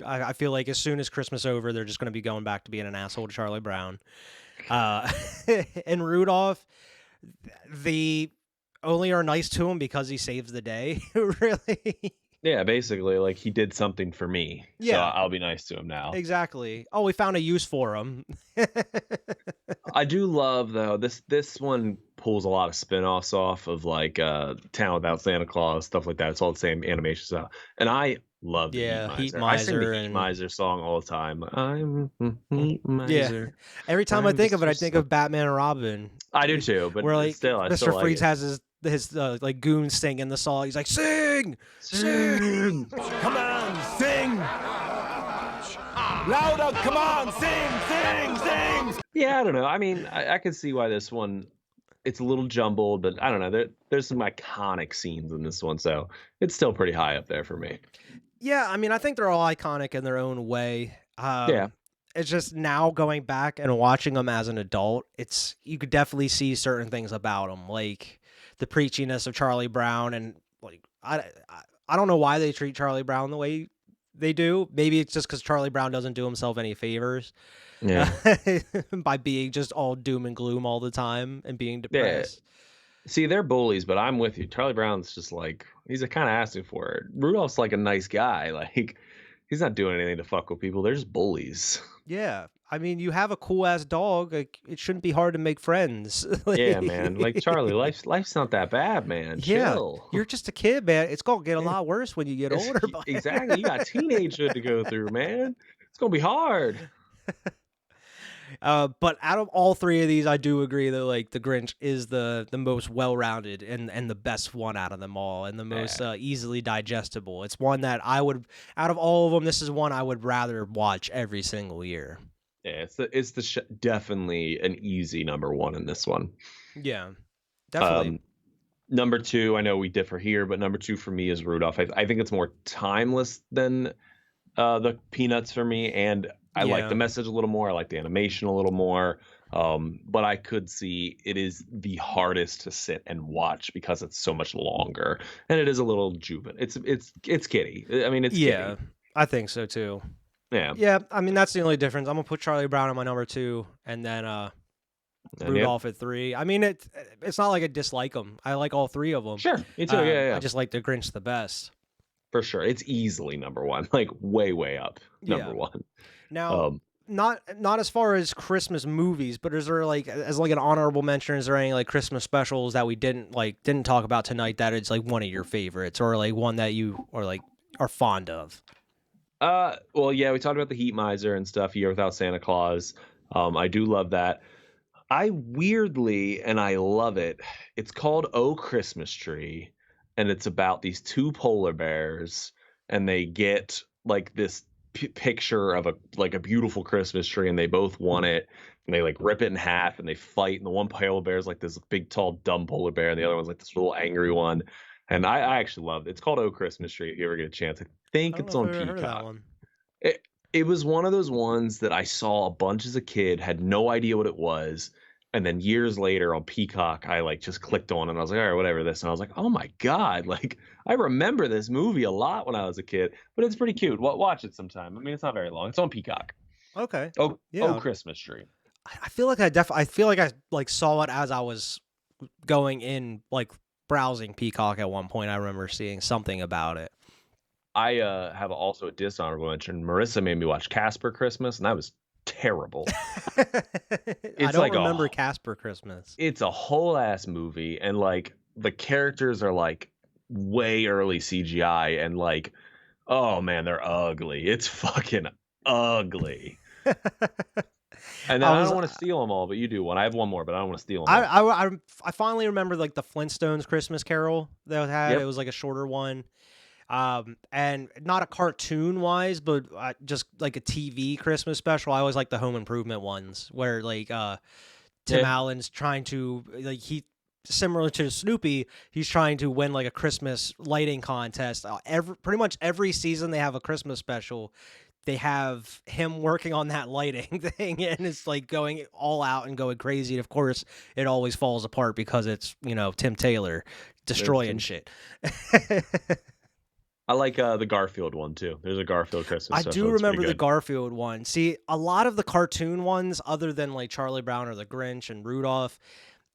I feel like as soon as Christmas over, they're just going to be going back to being an asshole to Charlie Brown. And Rudolph, they only are nice to him because he saves the day. Really. Yeah, basically, like he did something for me, so Yeah. I'll be nice to him now. Exactly. Oh, we found a use for him. I do love though this one pulls a lot of spin-offs off of like Town Without Santa Claus, stuff like that. It's all the same animation style, and I love the Heat Miser. I sing the Heat Miser song all the time. I'm Heat Miser. Yeah. Every time I think of it, I think of Batman and Robin. I do too, but where like still, I Mr. still Freeze like has his like goon singing the song. He's like, sing, sing, come on, sing, louder, come on, sing. Yeah, I don't know. I mean, I can see why this one, it's a little jumbled, but I don't know. There's some iconic scenes in this one, so it's still pretty high up there for me. Yeah, I mean, I think they're all iconic in their own way. Yeah. It's just now going back and watching them as an adult, you could definitely see certain things about them, like the preachiness of Charlie Brown, and like I don't know why they treat Charlie Brown the way they do. Maybe it's just because Charlie Brown doesn't do himself any favors. Yeah. By being just all doom and gloom all the time and being depressed. Yeah. See, they're bullies, but I'm with you. Charlie Brown's just like, he's kind of asking for it. Rudolph's like a nice guy. Like, he's not doing anything to fuck with people. They're just bullies. Yeah. I mean, you have a cool ass dog. Like, it shouldn't be hard to make friends. Yeah, man. Like, Charlie, life's not that bad, man. Yeah, Chill. you're just a kid, man. It's gonna get a lot worse when you get older. Exactly. You got teenagehood to go through, man. It's gonna be hard. But out of all three of these, I do agree that like the Grinch is the most well-rounded and the best one out of them all, and the most easily digestible. It's one that I would, out of all of them, this is one I would rather watch every single year. Yeah, it's definitely an easy number one in this one. Yeah, definitely. Number two, I know we differ here, but number two for me is Rudolph. I think it's more timeless than the Peanuts for me, and I like the message a little more. I like the animation a little more. But I could see it is the hardest to sit and watch because it's so much longer, and it is a little juvenile. It's kiddie. I mean, it's kiddie. I think so too. Yeah. I mean, that's the only difference. I'm gonna put Charlie Brown on my number two, and then Rudolph at three. I mean, it's not like I dislike them. I like all three of them. Sure, me too. Yeah. I just like the Grinch the best. For sure, it's easily number one, like way up number one. Now, not as far as Christmas movies, but is there like as like an honorable mention? Is there any like Christmas specials that we didn't talk about tonight that is like one of your favorites, or like one that you are fond of? Well, yeah, we talked about the Heat Miser and stuff. Year Without Santa Claus. I do love that. I weirdly, and I love it. It's called Oh Christmas Tree, and it's about these two polar bears, and they get like this picture of a beautiful Christmas tree, and they both want it, and they like rip it in half, and they fight, and the one polar bear is like this big tall dumb polar bear, and the other one's like this little angry one. And I actually loved it. It's called Oh Christmas Tree if you ever get a chance. I think it's on Peacock. It was one of those ones that I saw a bunch as a kid, had no idea what it was, and then years later on Peacock, I like just clicked on it, and I was like, all right, whatever this, and I was like, oh my god, like I remember this movie a lot when I was a kid, but it's pretty cute. Watch it sometime. I mean, it's not very long. It's on Peacock. Okay. Oh Christmas Tree. I feel like I saw it as I was going in like browsing Peacock at one point. I remember seeing something about it. I have also a dishonorable mention. Marissa made me watch Casper Christmas, and that was terrible. I don't remember Casper Christmas. It's a whole ass movie, and like the characters are like way early CGI, and like, oh man, they're ugly. It's fucking ugly. And then I don't want to steal them all, but you do one. I have one more, but I don't want to steal them all. I finally remember like the Flintstones Christmas Carol that it had. Yep. It was like a shorter one. And not a cartoon wise, but just like a TV Christmas special. I always like the Home Improvement ones where like Tim Allen's trying to like similar to Snoopy, he's trying to win like a Christmas lighting contest. Pretty much every season they have a Christmas special. They have him working on that lighting thing, and it's like going all out and going crazy. And of course, it always falls apart because it's Tim Taylor destroying shit. I like the Garfield one too. There's a Garfield Christmas special. I do remember the Garfield one. See, a lot of the cartoon ones, other than like Charlie Brown or the Grinch and Rudolph,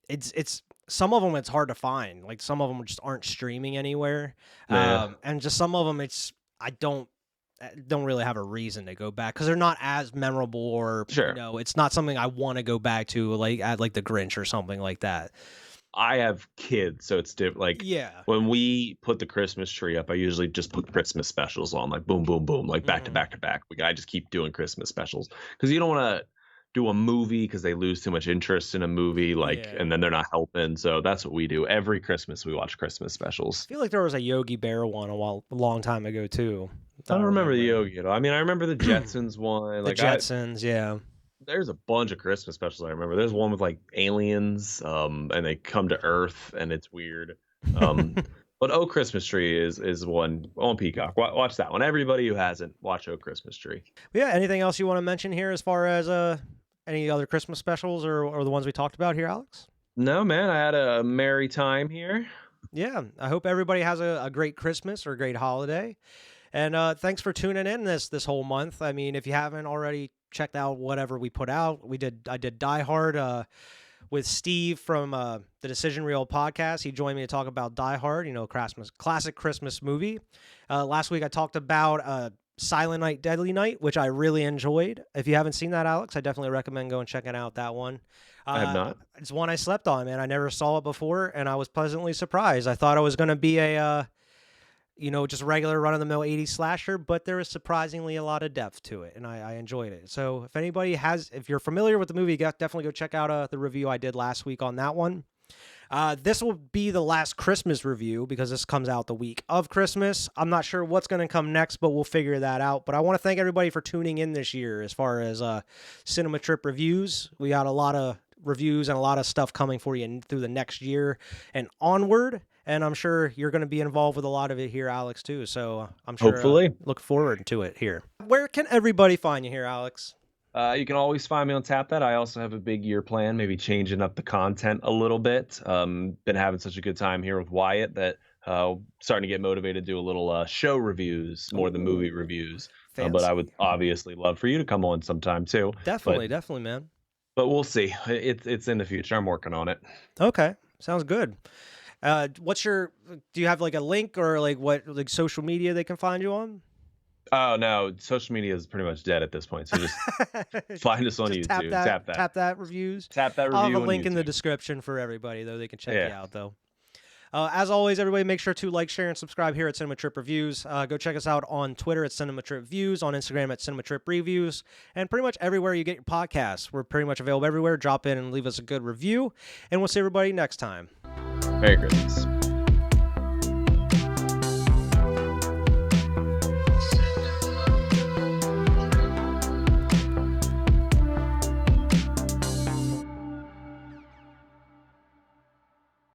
it's some of them it's hard to find. Like some of them just aren't streaming anywhere, and just some of them I don't really have a reason to go back because they're not as memorable or it's not something I want to go back to like at like the Grinch or something like that. I have kids, so it's different. Like, when we put the Christmas tree up, I usually just put Christmas specials on, like boom, boom, boom, like back to back to back. I just keep doing Christmas specials because you don't want to do a movie because they lose too much interest in a movie, and then they're not helping. So that's what we do. Every Christmas, we watch Christmas specials. I feel like there was a Yogi Bear one a long time ago too. I don't remember the Yogi at all. I mean, I remember the Jetsons one. The Jetsons, yeah. There's a bunch of Christmas specials I remember. There's one with like aliens, and they come to Earth, and it's weird. But Oh Christmas Tree is one on Peacock. Watch that one. Everybody who hasn't, watch Oh Christmas Tree. Yeah. Anything else you want to mention here as far as any other Christmas specials or the ones we talked about here, Alex? No, man. I had a merry time here. Yeah. I hope everybody has a great Christmas or a great holiday. And thanks for tuning in this whole month. I mean, if you haven't already checked out whatever we put out, I did Die Hard with Steve from the Decision Reel podcast. He joined me to talk about Die Hard, classic Christmas movie. Last week I talked about Silent Night, Deadly Night, which I really enjoyed. If you haven't seen that, Alex, I definitely recommend going and checking out that one. I have not. It's one I slept on, man. I never saw it before, and I was pleasantly surprised. I thought it was going to be a just regular run-of-the-mill 80s slasher, but there is surprisingly a lot of depth to it, and I enjoyed it. So if you're familiar with the movie, definitely go check out the review I did last week on that one. This will be the last Christmas review because this comes out the week of Christmas. I'm not sure what's going to come next, but we'll figure that out. But I want to thank everybody for tuning in this year as far as Cinema Trip reviews. We got a lot of reviews and a lot of stuff coming for you through the next year and onward. And I'm sure you're going to be involved with a lot of it here, Alex, too. So I'm sure hopefully look forward to it here. Where can everybody find you here, Alex? You can always find me on TapThat. I also have a big year plan, maybe changing up the content a little bit. Been having such a good time here with Wyatt that starting to get motivated to do a little show reviews more than movie reviews. But I would obviously love for you to come on sometime too. Definitely, man. But we'll see. It's in the future. I'm working on it. Okay, sounds good. Do you have like a link or like what social media they can find you on? Oh no, social media is pretty much dead at this point. So just find us on YouTube. TapThat reviews. TapThat review. I'll have a link in the description for everybody though. They can check you out though. As always, everybody make sure to like, share, and subscribe here at Cinema Trip Reviews. Go check us out on Twitter at Cinema Trip Views, on Instagram at Cinema Trip Reviews, and pretty much everywhere you get your podcasts. We're pretty much available everywhere. Drop in and leave us a good review, and we'll see everybody next time. Merry Christmas.